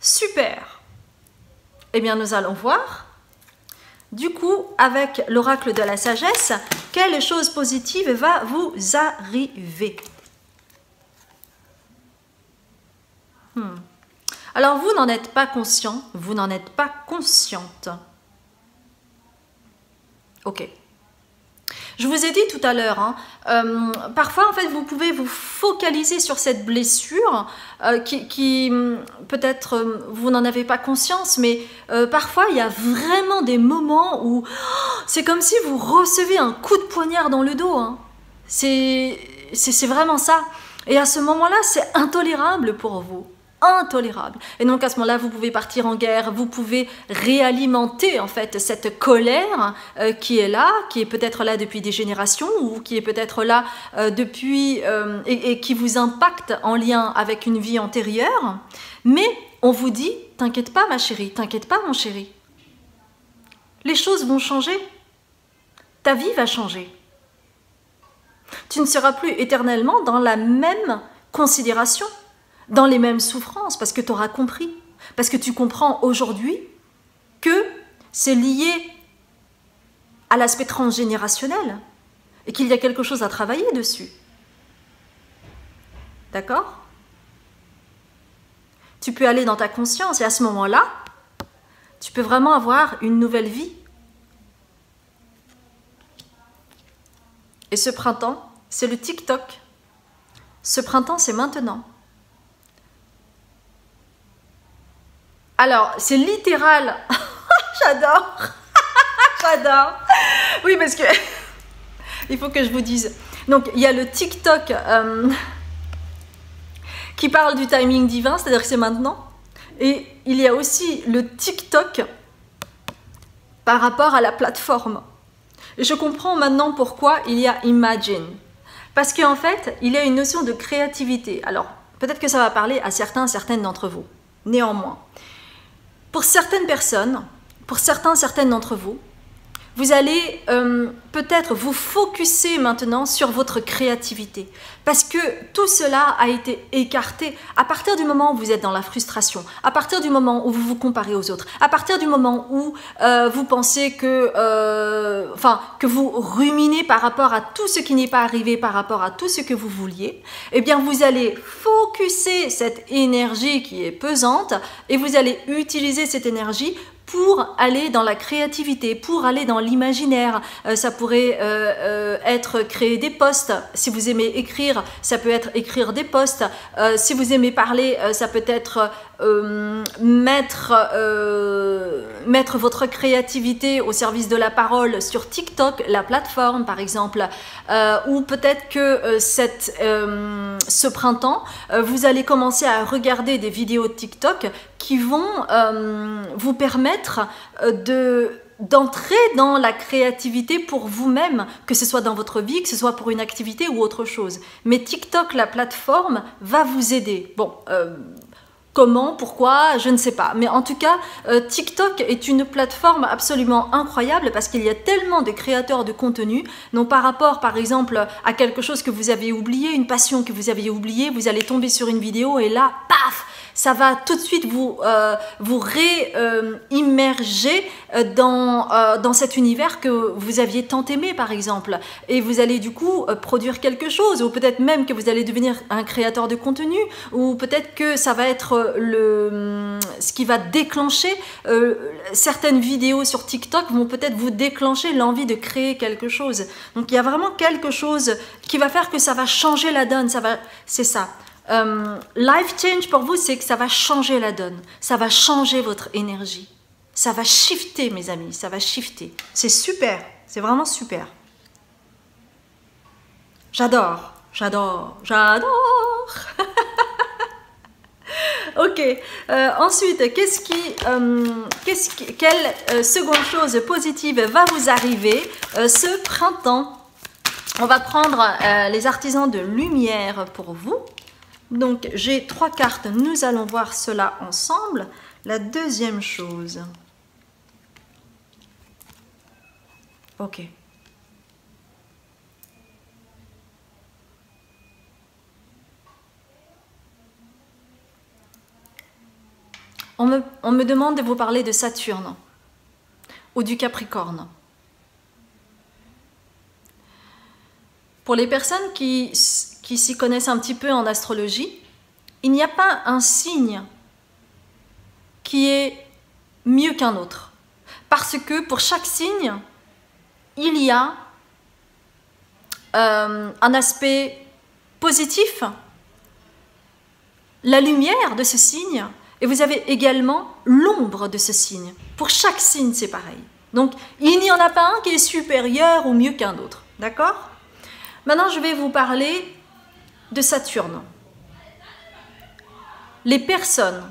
[SPEAKER 1] Super. Eh bien, nous allons voir, du coup, avec l'oracle de la sagesse, quelle chose positive va vous arriver. Alors, vous n'en êtes pas conscient, vous n'en êtes pas consciente. Ok. Je vous ai dit tout à l'heure, hein, parfois, en fait, vous pouvez vous focaliser sur cette blessure qui peut-être, vous n'en avez pas conscience, mais parfois, il y a vraiment des moments où c'est comme si vous recevez un coup de poignard dans le dos. Hein. C'est vraiment ça. Et à ce moment-là, c'est intolérable pour vous. Intolérable. Et donc à ce moment-là, vous pouvez partir en guerre, vous pouvez réalimenter en fait cette colère qui est là, qui est peut-être là depuis des générations ou qui est peut-être là depuis et qui vous impacte en lien avec une vie antérieure. Mais on vous dit, t'inquiète pas ma chérie, t'inquiète pas mon chéri. Les choses vont changer. Ta vie va changer. tu ne seras plus éternellement dans la même considération, dans les mêmes souffrances, parce que tu auras compris, parce que tu comprends aujourd'hui que c'est lié à l'aspect transgénérationnel et qu'il y a quelque chose à travailler dessus. D'accord? Tu peux aller dans ta conscience et à ce moment-là, tu peux vraiment avoir une nouvelle vie. Et ce printemps, c'est le TikTok. Ce printemps, c'est maintenant. Alors, c'est littéral. J'adore. J'adore. Oui, parce que il faut que je vous dise. Donc, il y a le TikTok qui parle du timing divin, c'est-à-dire que c'est maintenant. Et il y a aussi le TikTok par rapport à la plateforme. Et je comprends maintenant pourquoi il y a Imagine. Parce qu'en fait, il y a une notion de créativité. Alors, peut-être que ça va parler à certaines d'entre vous. Néanmoins, pour certaines personnes, pour certaines d'entre vous, vous allez peut-être vous focuser maintenant sur votre créativité. Parce que tout cela a été écarté à partir du moment où vous êtes dans la frustration, à partir du moment où vous vous comparez aux autres, à partir du moment où vous pensez que vous ruminez par rapport à tout ce qui n'est pas arrivé, par rapport à tout ce que vous vouliez, eh bien vous allez focuser cette énergie qui est pesante et vous allez utiliser cette énergie pour aller dans la créativité, pour aller dans l'imaginaire. Ça pourrait être créer des posts. Si vous aimez écrire, ça peut être écrire des posts. Si vous aimez parler, ça peut être mettre votre créativité au service de la parole sur TikTok, la plateforme par exemple. Ou peut-être que ce printemps, vous allez commencer à regarder des vidéos de TikTok qui vont vous permettre d'entrer dans la créativité pour vous-même, que ce soit dans votre vie, que ce soit pour une activité ou autre chose. Mais TikTok, la plateforme, va vous aider. Bon, comment, pourquoi, je ne sais pas. Mais en tout cas, TikTok est une plateforme absolument incroyable parce qu'il y a tellement de créateurs de contenu. Donc par rapport, par exemple, à quelque chose que vous avez oublié, une passion que vous aviez oubliée, vous allez tomber sur une vidéo et là, paf, ça va tout de suite vous réimmerger dans cet univers que vous aviez tant aimé, par exemple. Et vous allez du coup produire quelque chose, ou peut-être même que vous allez devenir un créateur de contenu, ou peut-être que ça va être ce qui va déclencher certaines vidéos sur TikTok vont peut-être vous déclencher l'envie de créer quelque chose. Donc il y a vraiment quelque chose qui va faire que ça va changer la donne. C'est ça. Life change pour vous, c'est que ça va changer la donne, ça va changer votre énergie, ça va shifter, mes amis, ça va shifter. C'est super, c'est vraiment super. J'adore, j'adore, j'adore. Ok, ensuite, quelle seconde chose positive va vous arriver ce printemps? On va prendre les artisans de lumière pour vous. Donc, j'ai 3 cartes, nous allons voir cela ensemble. La deuxième chose. Ok. On me demande de vous parler de Saturne ou du Capricorne. Pour les personnes qui s'y connaissent un petit peu en astrologie, il n'y a pas un signe qui est mieux qu'un autre. Parce que pour chaque signe, il y a un aspect positif, la lumière de ce signe, et vous avez également l'ombre de ce signe. Pour chaque signe, c'est pareil. Donc, il n'y en a pas un qui est supérieur ou mieux qu'un autre. D'accord ? Maintenant, je vais vous parler de Saturne. Les personnes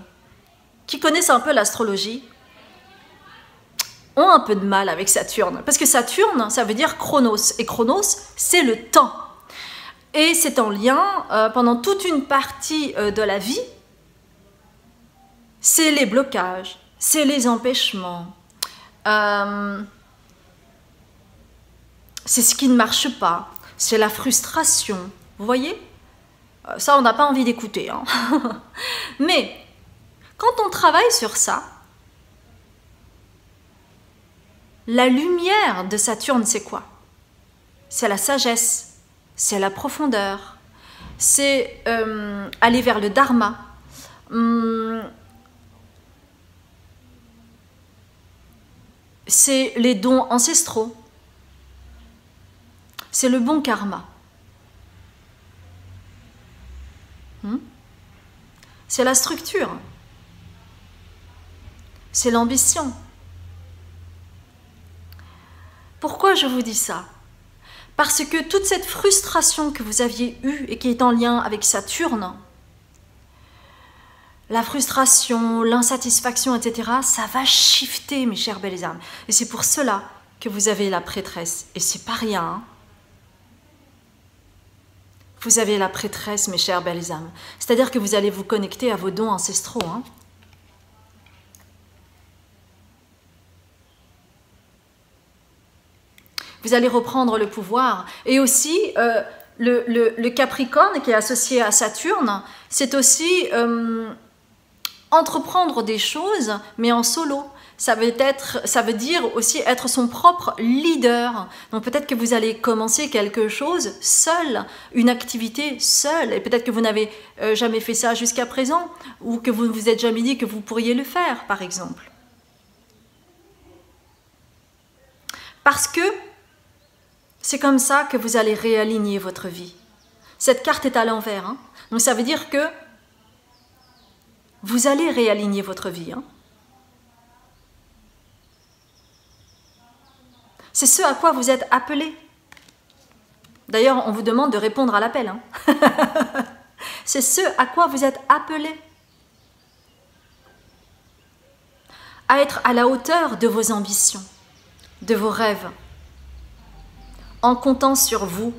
[SPEAKER 1] qui connaissent un peu l'astrologie ont un peu de mal avec Saturne. Parce que Saturne, ça veut dire Chronos. Et Chronos, c'est le temps. Et c'est en lien, pendant toute une partie de la vie, c'est les blocages, c'est les empêchements, c'est ce qui ne marche pas, c'est la frustration. Vous voyez? Ça, on n'a pas envie d'écouter. Hein. Mais quand on travaille sur ça, la lumière de Saturne, c'est quoi? C'est la sagesse, c'est la profondeur, c'est aller vers le dharma. C'est les dons ancestraux. C'est le bon karma. C'est la structure. C'est l'ambition. Pourquoi je vous dis ça? Parce que toute cette frustration que vous aviez eue et qui est en lien avec Saturne, la frustration, l'insatisfaction, etc., ça va shifter, mes chères belles âmes. Et c'est pour cela que vous avez la prêtresse. Et c'est pas rien. Hein. Vous avez la prêtresse, mes chères belles âmes. C'est-à-dire que vous allez vous connecter à vos dons ancestraux. Hein. Vous allez reprendre le pouvoir. Et aussi, le Capricorne qui est associé à Saturne, c'est aussi entreprendre des choses, mais en solo. Ça veut dire aussi être son propre leader. Donc peut-être que vous allez commencer quelque chose seul, une activité seule. Et peut-être que vous n'avez jamais fait ça jusqu'à présent, ou que vous ne vous êtes jamais dit que vous pourriez le faire, par exemple. Parce que c'est comme ça que vous allez réaligner votre vie. Cette carte est à l'envers. Hein. Donc ça veut dire que vous allez réaligner votre vie. Hein. C'est ce à quoi vous êtes appelé. D'ailleurs, on vous demande de répondre à l'appel. Hein. C'est ce à quoi vous êtes appelé. À être à la hauteur de vos ambitions, de vos rêves, en comptant sur vous.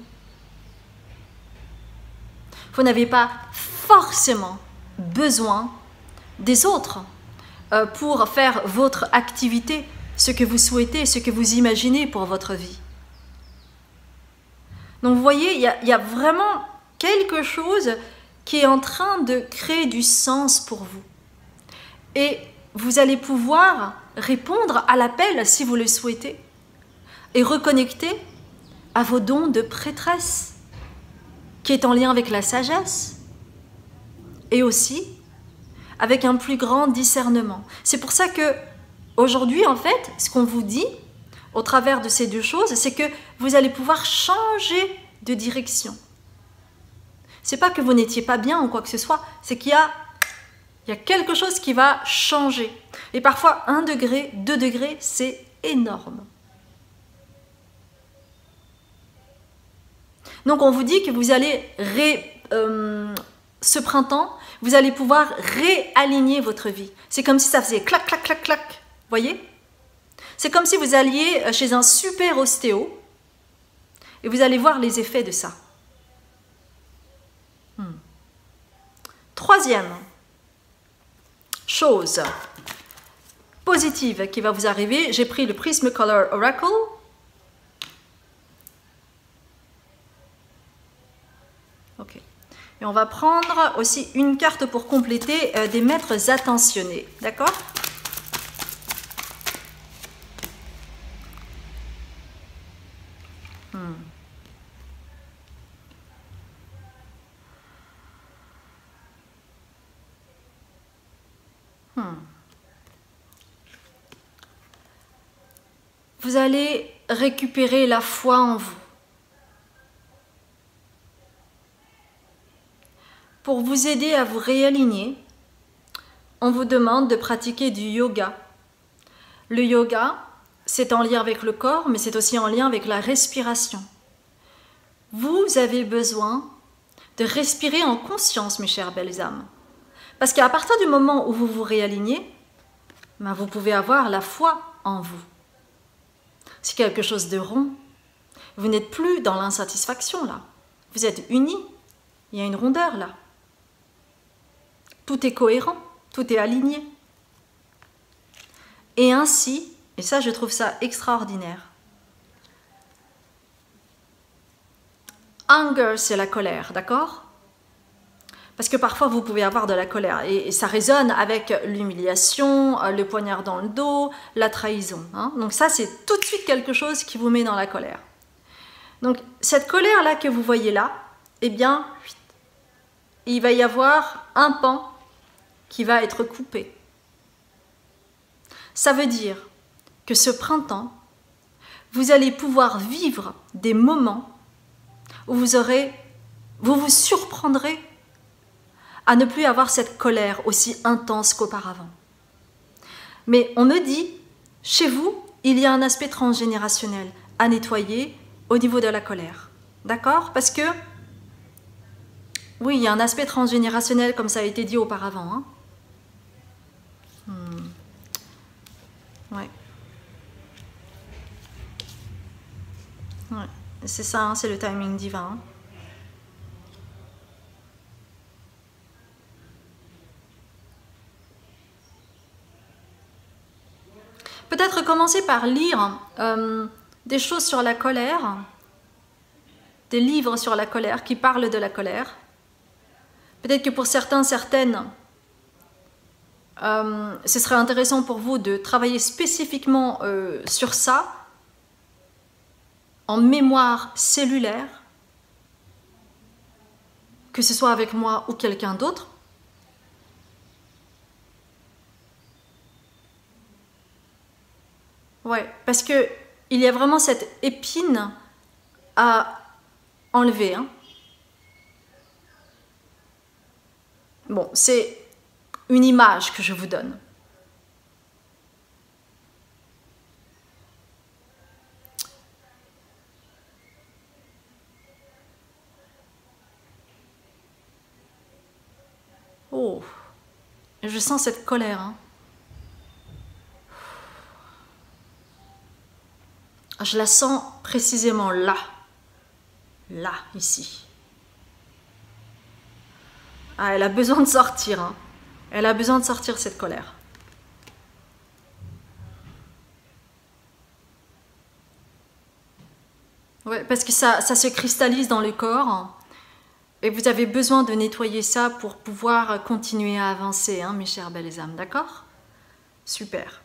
[SPEAKER 1] Vous n'avez pas forcément besoin des autres pour faire votre activité, ce que vous souhaitez, ce que vous imaginez pour votre vie. Donc vous voyez, il y a vraiment quelque chose qui est en train de créer du sens pour vous. Et vous allez pouvoir répondre à l'appel si vous le souhaitez et reconnecter à vos dons de prêtresse, qui est en lien avec la sagesse et aussi avec un plus grand discernement. C'est pour ça que aujourd'hui, en fait, ce qu'on vous dit au travers de ces deux choses, c'est que vous allez pouvoir changer de direction. C'est pas que vous n'étiez pas bien ou quoi que ce soit, c'est qu'il y a quelque chose qui va changer. Et parfois, 1 degré, 2 degrés, c'est énorme. Donc on vous dit que vous allez, ce printemps, vous allez pouvoir réaligner votre vie. C'est comme si ça faisait clac, clac, clac, clac. Voyez? C'est comme si vous alliez chez un super ostéo et vous allez voir les effets de ça. Troisième chose positive qui va vous arriver, j'ai pris le Prismacolor Oracle. Ok. Et on va prendre aussi une carte pour compléter des maîtres attentionnés. D'accord? Vous allez récupérer la foi en vous. Pour vous aider à vous réaligner, on vous demande de pratiquer du yoga. Le yoga, c'est en lien avec le corps, mais c'est aussi en lien avec la respiration. Vous avez besoin de respirer en conscience, mes chères belles âmes. Parce qu'à partir du moment où vous vous réalignez, vous pouvez avoir la foi en vous. C'est quelque chose de rond. Vous n'êtes plus dans l'insatisfaction, là. Vous êtes unis. Il y a une rondeur, là. Tout est cohérent, tout est aligné. Et ainsi, et ça je trouve ça extraordinaire, Anger, c'est la colère, d'accord? Parce que parfois, vous pouvez avoir de la colère. Et ça résonne avec l'humiliation, le poignard dans le dos, la trahison. Hein. Donc ça, c'est tout de suite quelque chose qui vous met dans la colère. Donc, cette colère-là que vous voyez là, eh bien, il va y avoir un pan qui va être coupé. Ça veut dire que ce printemps, vous allez pouvoir vivre des moments où vous vous surprendrez à ne plus avoir cette colère aussi intense qu'auparavant. Mais on me dit, chez vous, il y a un aspect transgénérationnel à nettoyer au niveau de la colère. D'accord? Parce que, oui, il y a un aspect transgénérationnel comme ça a été dit auparavant. Hein. Ouais. Ouais. C'est ça, hein, c'est le timing divin. Hein. Peut-être commencer par lire des choses sur la colère, des livres sur la colère qui parlent de la colère. Peut-être que pour certains, certaines, ce serait intéressant pour vous de travailler spécifiquement sur ça, en mémoire cellulaire, que ce soit avec moi ou quelqu'un d'autre. Ouais, parce que il y a vraiment cette épine à enlever. Hein. Bon, c'est une image que je vous donne. Oh, je sens cette colère. Hein. Je la sens précisément là. Là, ici. Ah, elle a besoin de sortir. Hein. Elle a besoin de sortir cette colère. Ouais, parce que ça se cristallise dans le corps. Et vous avez besoin de nettoyer ça pour pouvoir continuer à avancer, hein, mes chères belles âmes. D'accord? Super.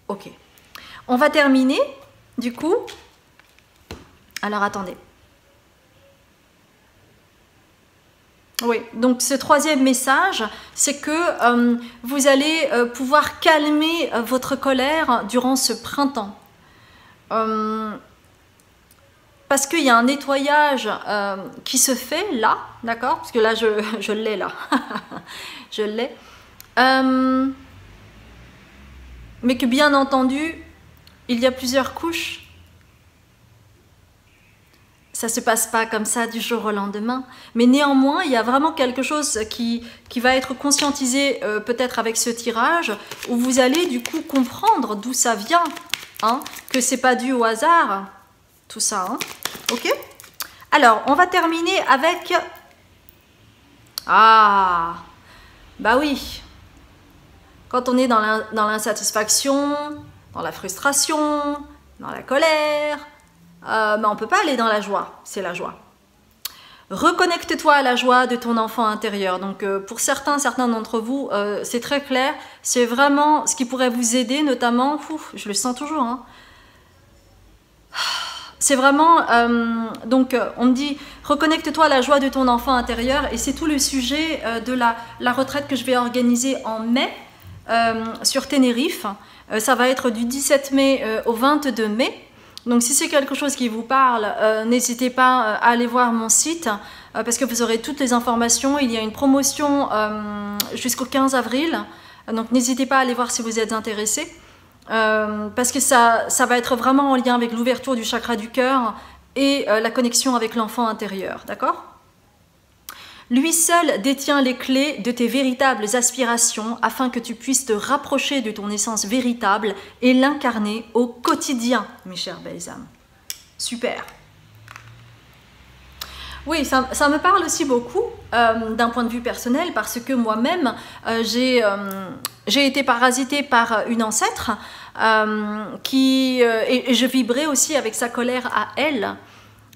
[SPEAKER 1] Ok. On va terminer, du coup. Alors, attendez. Oui, donc ce troisième message, c'est que vous allez pouvoir calmer votre colère durant ce printemps. Parce qu'il y a un nettoyage qui se fait là, d'accord? Parce que là, je l'ai là. Je l'ai. Mais que bien entendu, il y a plusieurs couches. Ça ne se passe pas comme ça du jour au lendemain. Mais néanmoins, il y a vraiment quelque chose qui va être conscientisé peut-être avec ce tirage, où vous allez du coup comprendre d'où ça vient, hein, que ce n'est pas dû au hasard, tout ça. Hein. Ok? Alors, on va terminer avec... Ah, bah oui. Quand on est dans l'insatisfaction, dans la frustration, dans la colère, on ne peut pas aller dans la joie. C'est la joie. Reconnecte-toi à la joie de ton enfant intérieur. Donc, pour certains d'entre vous, c'est très clair. C'est vraiment ce qui pourrait vous aider, notamment... je le sens toujours, hein. C'est vraiment, donc on me dit, reconnecte-toi à la joie de ton enfant intérieur, et c'est tout le sujet de la retraite que je vais organiser en mai sur Tenerife. Ça va être du 17 mai au 22 mai. Donc si c'est quelque chose qui vous parle, n'hésitez pas à aller voir mon site, parce que vous aurez toutes les informations. Il y a une promotion jusqu'au 15 avril, donc n'hésitez pas à aller voir si vous êtes intéressés. Parce que ça va être vraiment en lien avec l'ouverture du chakra du cœur et la connexion avec l'enfant intérieur, d'accord? Lui seul détient les clés de tes véritables aspirations afin que tu puisses te rapprocher de ton essence véritable et l'incarner au quotidien, mes chères belles âmes. Super! Oui, ça me parle aussi beaucoup d'un point de vue personnel, parce que moi-même, j'ai été parasitée par une ancêtre et je vibrais aussi avec sa colère à elle.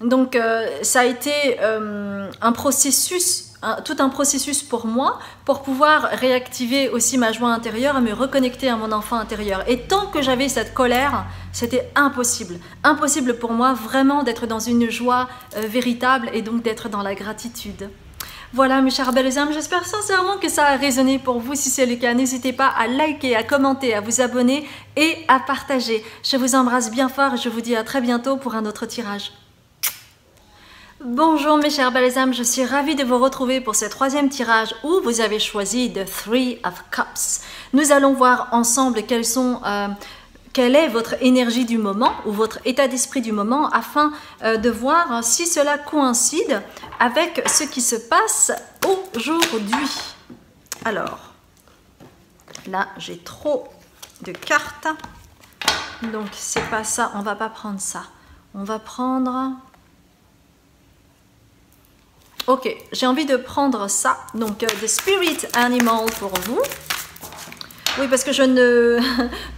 [SPEAKER 1] Donc, ça a été un processus, tout un processus pour moi, pour pouvoir réactiver aussi ma joie intérieure et me reconnecter à mon enfant intérieur. Et tant que j'avais cette colère, c'était impossible. Impossible pour moi vraiment d'être dans une joie véritable et donc d'être dans la gratitude. Voilà mes chers belles âmes, j'espère sincèrement que ça a résonné pour vous. Si c'est le cas, n'hésitez pas à liker, à commenter, à vous abonner et à partager. Je vous embrasse bien fort et je vous dis à très bientôt pour un autre tirage. Bonjour mes chers belles âmes, je suis ravie de vous retrouver pour ce troisième tirage où vous avez choisi The Three of Cups. Nous allons voir ensemble quelle est votre énergie du moment ou votre état d'esprit du moment afin de voir si cela coïncide avec ce qui se passe aujourd'hui. Alors, là j'ai trop de cartes, donc c'est pas ça, on va pas prendre ça. On va prendre... Ok, j'ai envie de prendre ça, donc The Spirit Animal pour vous. Oui, parce que je ne...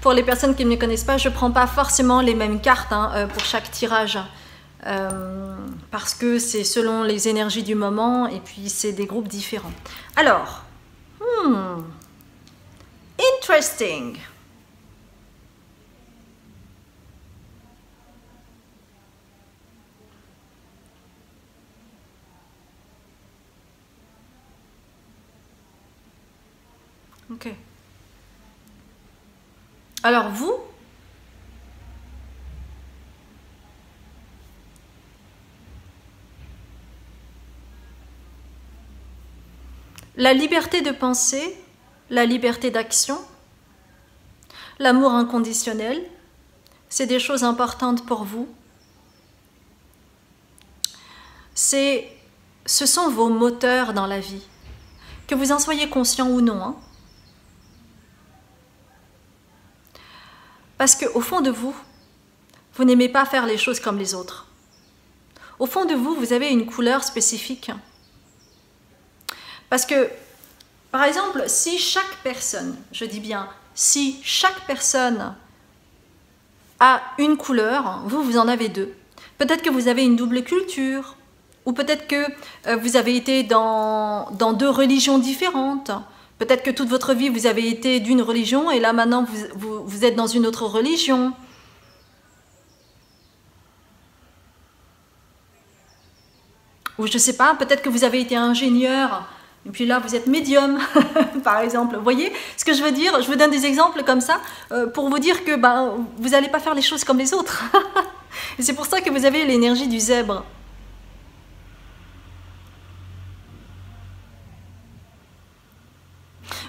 [SPEAKER 1] Pour les personnes qui ne me connaissent pas, je ne prends pas forcément les mêmes cartes pour chaque tirage. Parce que c'est selon les énergies du moment et puis c'est des groupes différents. Alors, interesting. Ok. Alors vous, la liberté de penser, la liberté d'action, l'amour inconditionnel, c'est des choses importantes pour vous. Ce sont vos moteurs dans la vie, que vous en soyez conscient ou non. Parce qu'au fond de vous, vous n'aimez pas faire les choses comme les autres. Au fond de vous, vous avez une couleur spécifique. Parce que, par exemple, si chaque personne, je dis bien, si chaque personne a une couleur, vous en avez deux. Peut-être que vous avez une double culture, ou peut-être que vous avez été dans deux religions différentes. Peut-être que toute votre vie, vous avez été d'une religion, et là maintenant, vous êtes dans une autre religion. Ou je ne sais pas, peut-être que vous avez été ingénieur, et puis là, vous êtes médium, par exemple. Vous voyez ce que je veux dire? Je vous donne des exemples comme ça, pour vous dire que vous n'allez pas faire les choses comme les autres. Et c'est pour ça que vous avez l'énergie du zèbre.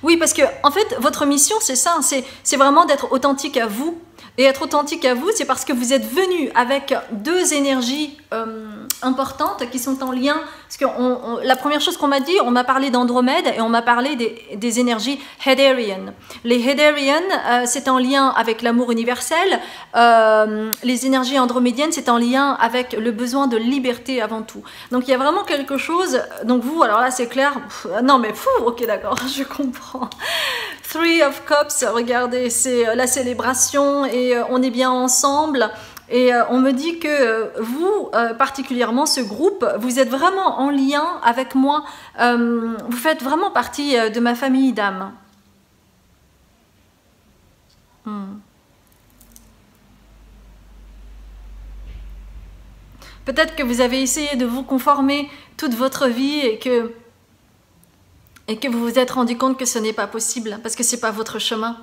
[SPEAKER 1] Oui, parce que en fait, votre mission, c'est ça, c'est vraiment d'être authentique à vous. Et être authentique à vous, c'est parce que vous êtes venu avec deux énergies importantes qui sont en lien. Parce que la première chose qu'on m'a dit, on m'a parlé d'Andromède et on m'a parlé des énergies Hederian. Les Hederian, c'est en lien avec l'amour universel. Les énergies andromédiennes, c'est en lien avec le besoin de liberté avant tout. Donc il y a vraiment quelque chose. Donc vous, alors là c'est clair. Non mais ok d'accord, je comprends. Three of Cups, regardez, c'est la célébration et on est bien ensemble. Et on me dit que vous, particulièrement ce groupe, vous êtes vraiment en lien avec moi. Vous faites vraiment partie de ma famille d'âmes. Peut-être que vous avez essayé de vous conformer toute votre vie et que vous vous êtes rendu compte que ce n'est pas possible parce que ce n'est pas votre chemin.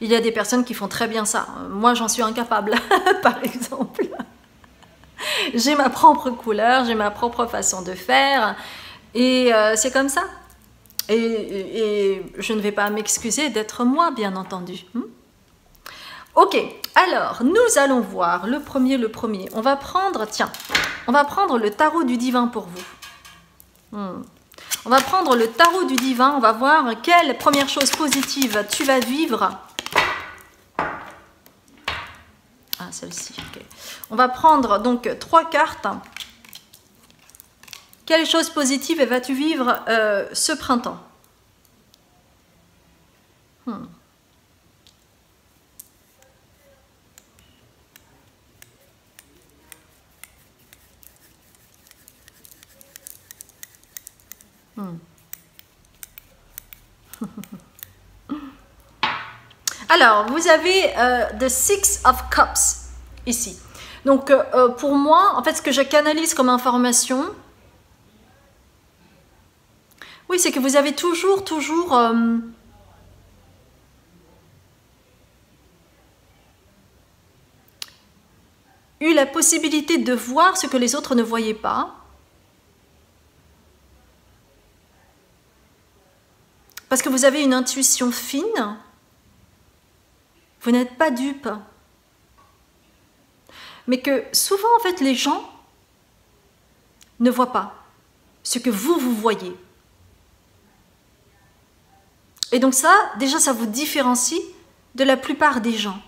[SPEAKER 1] Il y a des personnes qui font très bien ça. Moi, j'en suis incapable, par exemple. J'ai ma propre couleur, j'ai ma propre façon de faire et c'est comme ça. Et je ne vais pas m'excuser d'être moi, bien entendu. Ok, alors, nous allons voir le premier. On va prendre, tiens, on va prendre le tarot du divin pour vous. On va prendre le tarot du divin, on va voir quelle première chose positive tu vas vivre. Ah, celle-ci, ok. On va prendre donc 3 cartes. Quelle chose positive vas-tu vivre ce printemps? Alors, vous avez the Six of Cups ici. Donc, pour moi, en fait, ce que je canalise comme information, oui, c'est que vous avez toujours eu la possibilité de voir ce que les autres ne voyaient pas. Parce que vous avez une intuition fine. Vous n'êtes pas dupe. Mais que souvent, en fait, les gens ne voient pas ce que vous voyez. Et donc ça, déjà, ça vous différencie de la plupart des gens.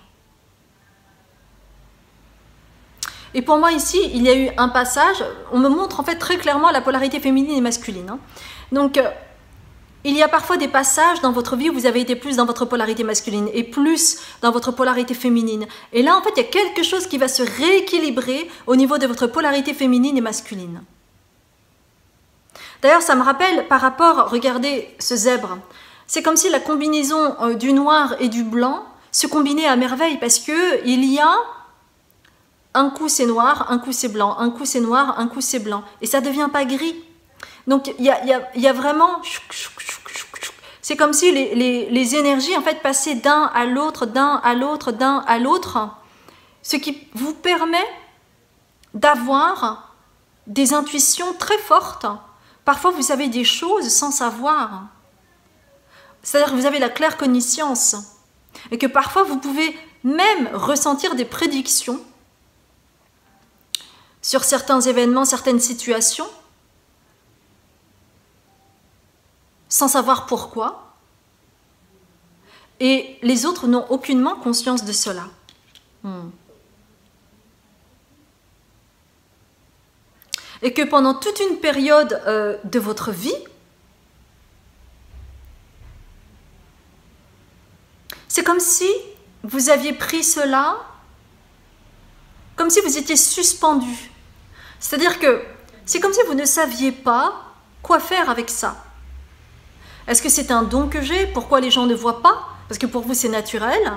[SPEAKER 1] Et pour moi, ici, il y a eu un passage, on me montre en fait très clairement la polarité féminine et masculine. Hein. Donc, il y a parfois des passages dans votre vie où vous avez été plus dans votre polarité masculine et plus dans votre polarité féminine. Et là, en fait, il y a quelque chose qui va se rééquilibrer au niveau de votre polarité féminine et masculine. D'ailleurs, ça me rappelle par rapport, regardez ce zèbre, c'est comme si la combinaison du noir et du blanc se combinait à merveille parce que il y a un coup c'est noir, un coup c'est blanc, un coup c'est noir, un coup c'est blanc et ça ne devient pas gris. Donc il y a vraiment, c'est comme si les énergies en fait passaient d'un à l'autre, d'un à l'autre, d'un à l'autre, ce qui vous permet d'avoir des intuitions très fortes. Parfois vous savez des choses sans savoir. C'est-à-dire que vous avez la claire connaissance et que parfois vous pouvez même ressentir des prédictions sur certains événements, certaines situations, sans savoir pourquoi, et les autres n'ont aucunement conscience de cela. Et que pendant toute une période de votre vie, c'est comme si vous aviez pris cela, comme si vous étiez suspendu. C'est-à-dire que c'est comme si vous ne saviez pas quoi faire avec ça. Est-ce que c'est un don que j'ai? Pourquoi les gens ne voient pas? Parce que pour vous c'est naturel.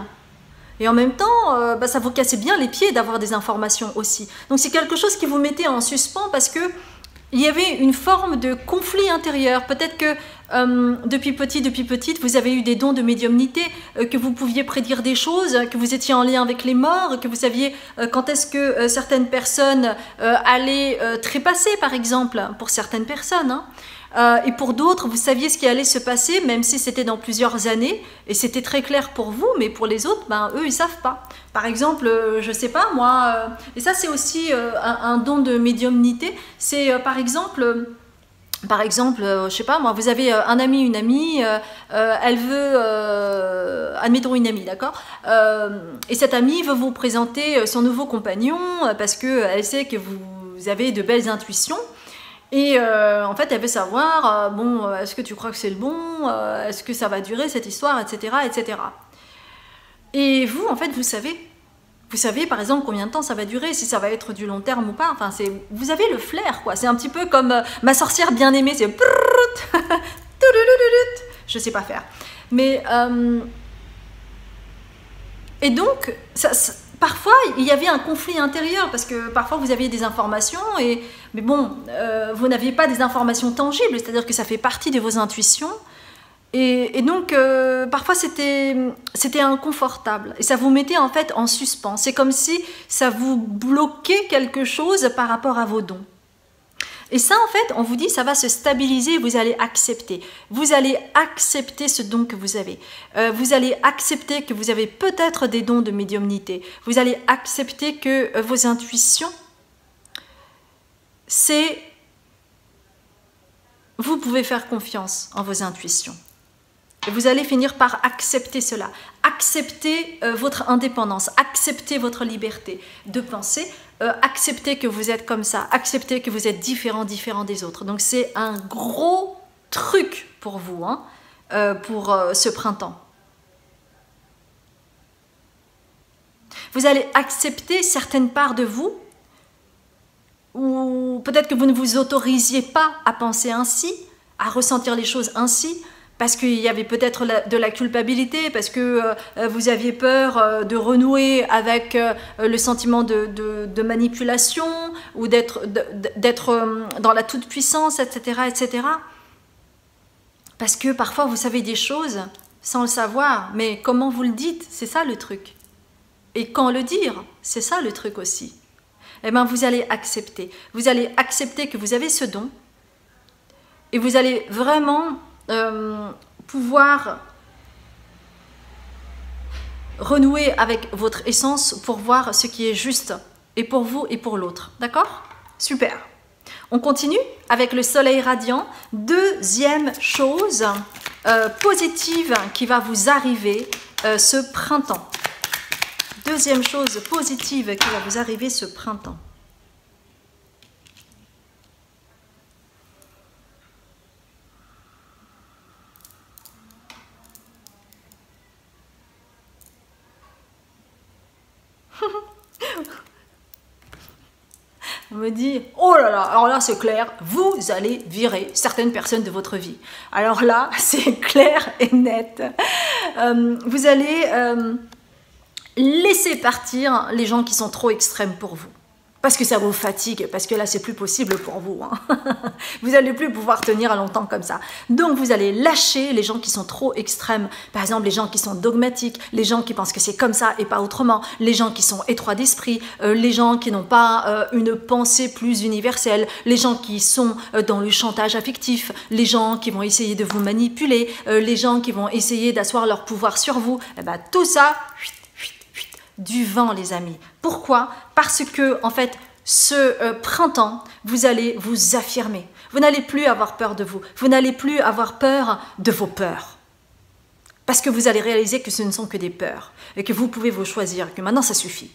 [SPEAKER 1] Et en même temps, ça vous cassait bien les pieds d'avoir des informations aussi. Donc c'est quelque chose qui vous mettait en suspens parce que il y avait une forme de conflit intérieur. Peut-être que depuis petite, vous avez eu des dons de médiumnité, que vous pouviez prédire des choses, que vous étiez en lien avec les morts, que vous saviez quand est-ce que certaines personnes allaient trépasser, par exemple, pour certaines personnes. Hein. Et pour d'autres, vous saviez ce qui allait se passer, même si c'était dans plusieurs années, et c'était très clair pour vous, mais pour les autres, eux, ils ne savent pas. Par exemple, je ne sais pas, moi, et ça c'est aussi un don de médiumnité, c'est par exemple, je sais pas moi, vous avez un ami, une amie, elle veut, admettons une amie, d'accord, et cette amie veut vous présenter son nouveau compagnon parce qu'elle sait que vous avez de belles intuitions. Et en fait, elle veut savoir, est-ce que tu crois que c'est le bon, est-ce que ça va durer cette histoire, etc., etc. Et vous, en fait, vous savez par exemple combien de temps ça va durer, si ça va être du long terme ou pas. Enfin, vous avez le flair, quoi. C'est un petit peu comme ma sorcière bien-aimée, c'est je sais pas faire. Mais et donc, parfois, il y avait un conflit intérieur, parce que parfois, vous aviez des informations, mais bon, vous n'aviez pas des informations tangibles, c'est-à-dire que ça fait partie de vos intuitions. Et donc, parfois, c'était inconfortable. Et ça vous mettait en fait en suspens. C'est comme si ça vous bloquait quelque chose par rapport à vos dons. Et ça, en fait, on vous dit, ça va se stabiliser, vous allez accepter. Vous allez accepter ce don que vous avez. Vous allez accepter que vous avez peut-être des dons de médiumnité. Vous allez accepter que vos intuitions, vous pouvez faire confiance en vos intuitions. Et vous allez finir par accepter cela. Accepter votre indépendance, accepter votre liberté de penser, accepter que vous êtes comme ça, accepter que vous êtes différent des autres. Donc c'est un gros truc pour vous, hein, pour ce printemps. Vous allez accepter certaines parts de vous, ou peut-être que vous ne vous autorisiez pas à penser ainsi, à ressentir les choses ainsi, parce qu'il y avait peut-être de la culpabilité, parce que vous aviez peur de renouer avec le sentiment de manipulation, ou d'être dans la toute-puissance, etc., etc. Parce que parfois vous savez des choses sans le savoir, mais comment vous le dites, c'est ça le truc. Et quand le dire, c'est ça le truc aussi. Eh bien, vous allez accepter. Vous allez accepter que vous avez ce don, et vous allez vraiment pouvoir renouer avec votre essence pour voir ce qui est juste, et pour vous et pour l'autre. D'accord? Super. On continue avec le soleil radiant. Deuxième chose positive qui va vous arriver ce printemps. Deuxième chose positive qui va vous arriver ce printemps. On me dit, oh là là, alors là c'est clair, vous allez virer certaines personnes de votre vie. Alors là, c'est clair et net. Vous allez laisser partir les gens qui sont trop extrêmes pour vous. Parce que ça vous fatigue, parce que là c'est plus possible pour vous. Hein. Vous n'allez plus pouvoir tenir longtemps comme ça. Donc vous allez lâcher les gens qui sont trop extrêmes. Par exemple les gens qui sont dogmatiques, les gens qui pensent que c'est comme ça et pas autrement, les gens qui sont étroits d'esprit, les gens qui n'ont pas une pensée plus universelle, les gens qui sont dans le chantage affectif, les gens qui vont essayer de vous manipuler, les gens qui vont essayer d'asseoir leur pouvoir sur vous. Et ben, tout ça... du vent, les amis. Pourquoi? Parce que, en fait, ce printemps, vous allez vous affirmer. Vous n'allez plus avoir peur de vous. Vous n'allez plus avoir peur de vos peurs. Parce que vous allez réaliser que ce ne sont que des peurs. Et que vous pouvez vous choisir. Que maintenant, ça suffit.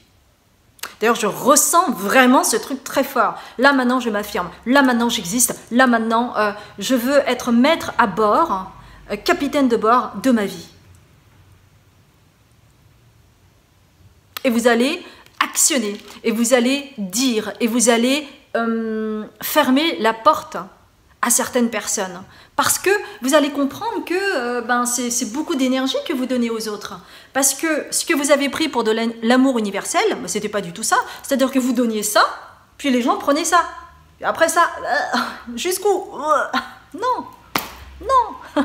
[SPEAKER 1] D'ailleurs, je ressens vraiment ce truc très fort. Là, maintenant, je m'affirme. Là, maintenant, j'existe. Là, maintenant, je veux être maître à bord, capitaine de bord de ma vie. Et vous allez actionner, et vous allez dire, et vous allez fermer la porte à certaines personnes. Parce que vous allez comprendre que c'est beaucoup d'énergie que vous donnez aux autres. Parce que ce que vous avez pris pour de l'amour universel, ce n'était pas du tout ça. C'est-à-dire que vous donniez ça, puis les gens prenaient ça. Et après ça, jusqu'où? Non, non.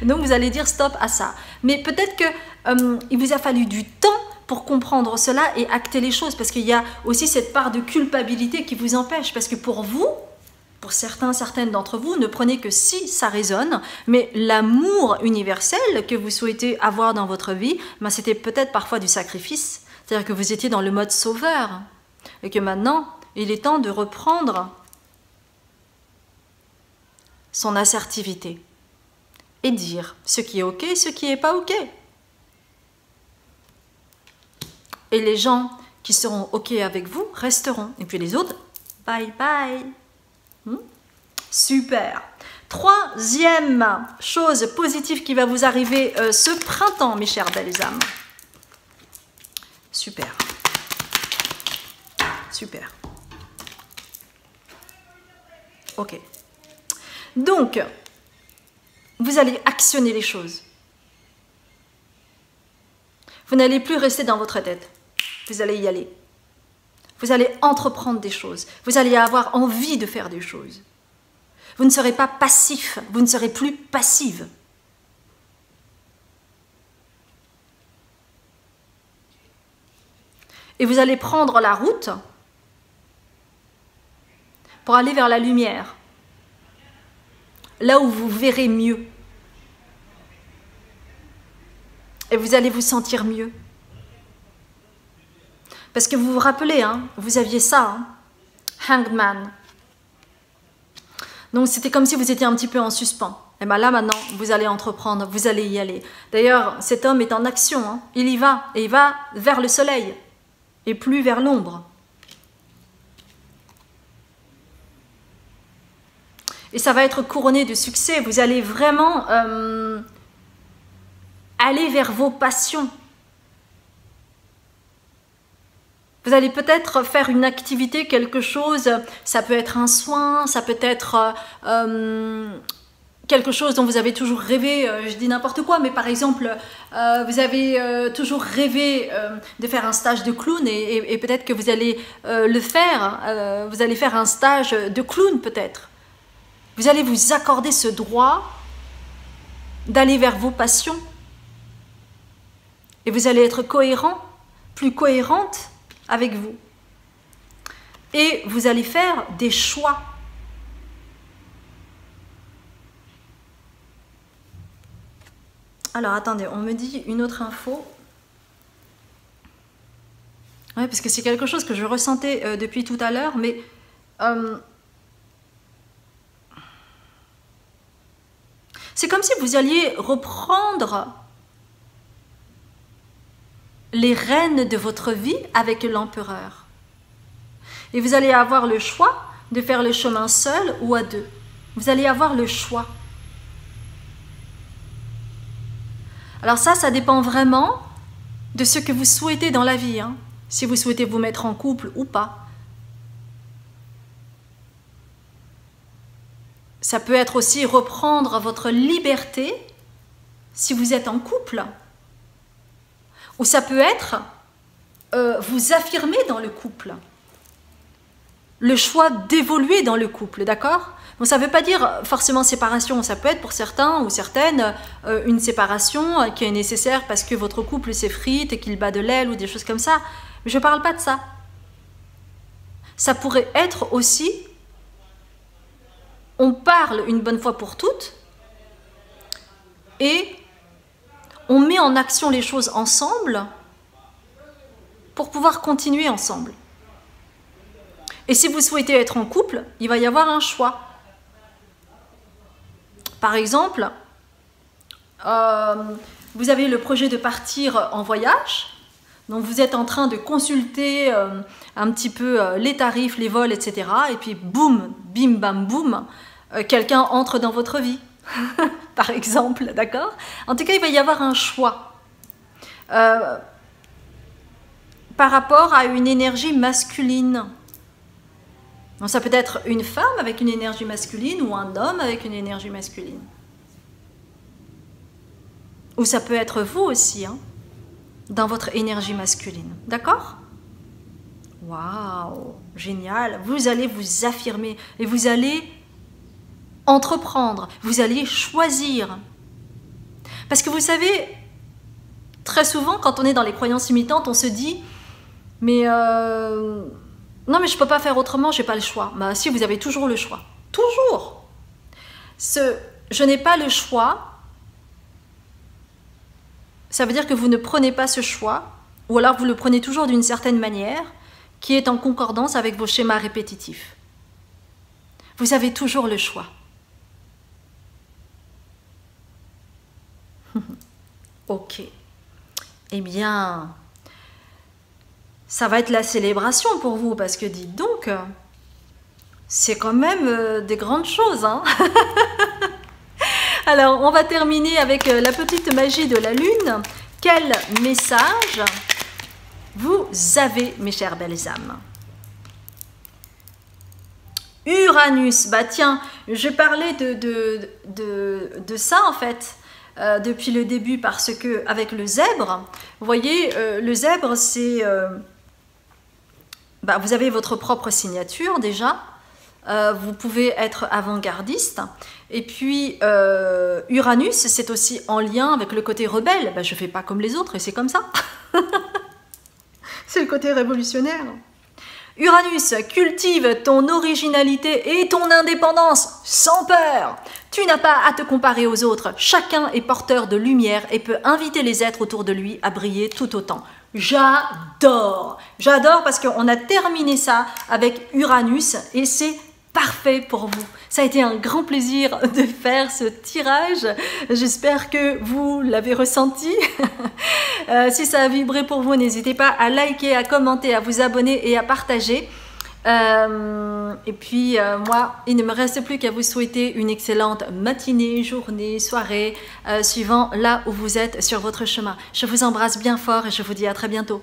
[SPEAKER 1] Donc vous allez dire stop à ça. Mais peut-être qu'il vous a fallu du temps pour comprendre cela et acter les choses, parce qu'il y a aussi cette part de culpabilité qui vous empêche, parce que pour vous, pour certaines d'entre vous, ne prenez que si ça résonne, mais l'amour universel que vous souhaitez avoir dans votre vie, c'était peut-être parfois du sacrifice, c'est-à-dire que vous étiez dans le mode sauveur, et que maintenant, il est temps de reprendre son assertivité, et dire ce qui est ok, ce qui n'est pas ok. Et les gens qui seront OK avec vous resteront. Et puis les autres, bye bye. Super. Troisième chose positive qui va vous arriver ce printemps, mes chères belles âmes. Super. Super. OK. Donc, vous allez actionner les choses. Vous n'allez plus rester dans votre tête. Vous allez y aller. Vous allez entreprendre des choses. Vous allez avoir envie de faire des choses. Vous ne serez pas passif. Vous ne serez plus passive. Et vous allez prendre la route pour aller vers la lumière. Là où vous verrez mieux. Et vous allez vous sentir mieux. Parce que vous vous rappelez, hein, vous aviez ça, hein, Hanged Man. Donc c'était comme si vous étiez un petit peu en suspens. Et bien là maintenant, vous allez entreprendre, vous allez y aller. D'ailleurs, cet homme est en action, hein, il y va, et il va vers le soleil, et plus vers l'ombre. Et ça va être couronné de succès, vous allez vraiment aller vers vos passions. Vous allez peut-être faire une activité, quelque chose, ça peut être un soin, ça peut être quelque chose dont vous avez toujours rêvé, je dis n'importe quoi, mais par exemple, vous avez toujours rêvé de faire un stage de clown et peut-être que vous allez le faire, vous allez faire un stage de clown peut-être. Vous allez vous accorder ce droit d'aller vers vos passions et vous allez être cohérent, plus cohérente avec vous. Et vous allez faire des choix. Alors, attendez, on me dit une autre info. Oui, parce que c'est quelque chose que je ressentais depuis tout à l'heure, mais c'est comme si vous alliez reprendre les rênes de votre vie avec l'empereur. Et vous allez avoir le choix de faire le chemin seul ou à deux. Vous allez avoir le choix. Alors ça dépend vraiment de ce que vous souhaitez dans la vie, hein. Si vous souhaitez vous mettre en couple ou pas. Ça peut être aussi reprendre votre liberté si vous êtes en couple. Ou ça peut être vous affirmer dans le couple. Le choix d'évoluer dans le couple, d'accord? Donc ça ne veut pas dire forcément séparation, ça peut être pour certains ou certaines une séparation qui est nécessaire parce que votre couple s'effrite et qu'il bat de l'aile ou des choses comme ça. Mais je ne parle pas de ça. Ça pourrait être aussi, on parle une bonne fois pour toutes et on met en action les choses ensemble pour pouvoir continuer ensemble. Et si vous souhaitez être en couple, il va y avoir un choix. Par exemple, vous avez le projet de partir en voyage, donc vous êtes en train de consulter un petit peu les tarifs, les vols, etc. Et puis boum, bim, bam, boum, quelqu'un entre dans votre vie, par exemple, d'accord? En tout cas, il va y avoir un choix par rapport à une énergie masculine. Donc ça peut être une femme avec une énergie masculine ou un homme avec une énergie masculine. Ou ça peut être vous aussi, hein, dans votre énergie masculine. D'accord? Waouh, génial. Vous allez vous affirmer et vous allez entreprendre. Vous allez choisir. Parce que vous savez, très souvent, quand on est dans les croyances limitantes, on se dit « mais non, mais je ne peux pas faire autrement, je n'ai pas le choix. » Bah si, vous avez toujours le choix. Toujours. Je n'ai pas le choix, ça veut dire que vous ne prenez pas ce choix, ou alors vous le prenez toujours d'une certaine manière, qui est en concordance avec vos schémas répétitifs. Vous avez toujours le choix. Ok. Eh bien, ça va être la célébration pour vous, parce que dites donc, c'est quand même des grandes choses, hein. Alors, on va terminer avec la petite magie de la Lune. Quel message vous avez, mes chères belles âmes? Uranus, bah tiens, je parlais de ça en fait, depuis le début, parce que avec le zèbre, vous voyez, le zèbre c'est... bah, vous avez votre propre signature déjà, vous pouvez être avant-gardiste, et puis Uranus c'est aussi en lien avec le côté rebelle. Bah, je ne fais pas comme les autres et c'est comme ça. C'est le côté révolutionnaire. Uranus, cultive ton originalité et ton indépendance sans peur. Tu n'as pas à te comparer aux autres. Chacun est porteur de lumière et peut inviter les êtres autour de lui à briller tout autant. J'adore. J'adore parce qu'on a terminé ça avec Uranus et c'est parfait pour vous. Ça a été un grand plaisir de faire ce tirage. J'espère que vous l'avez ressenti. Si ça a vibré pour vous, n'hésitez pas à liker, à commenter, à vous abonner et à partager. Et puis moi, il ne me reste plus qu'à vous souhaiter une excellente matinée, journée, soirée, suivant là où vous êtes sur votre chemin. Je vous embrasse bien fort et je vous dis à très bientôt.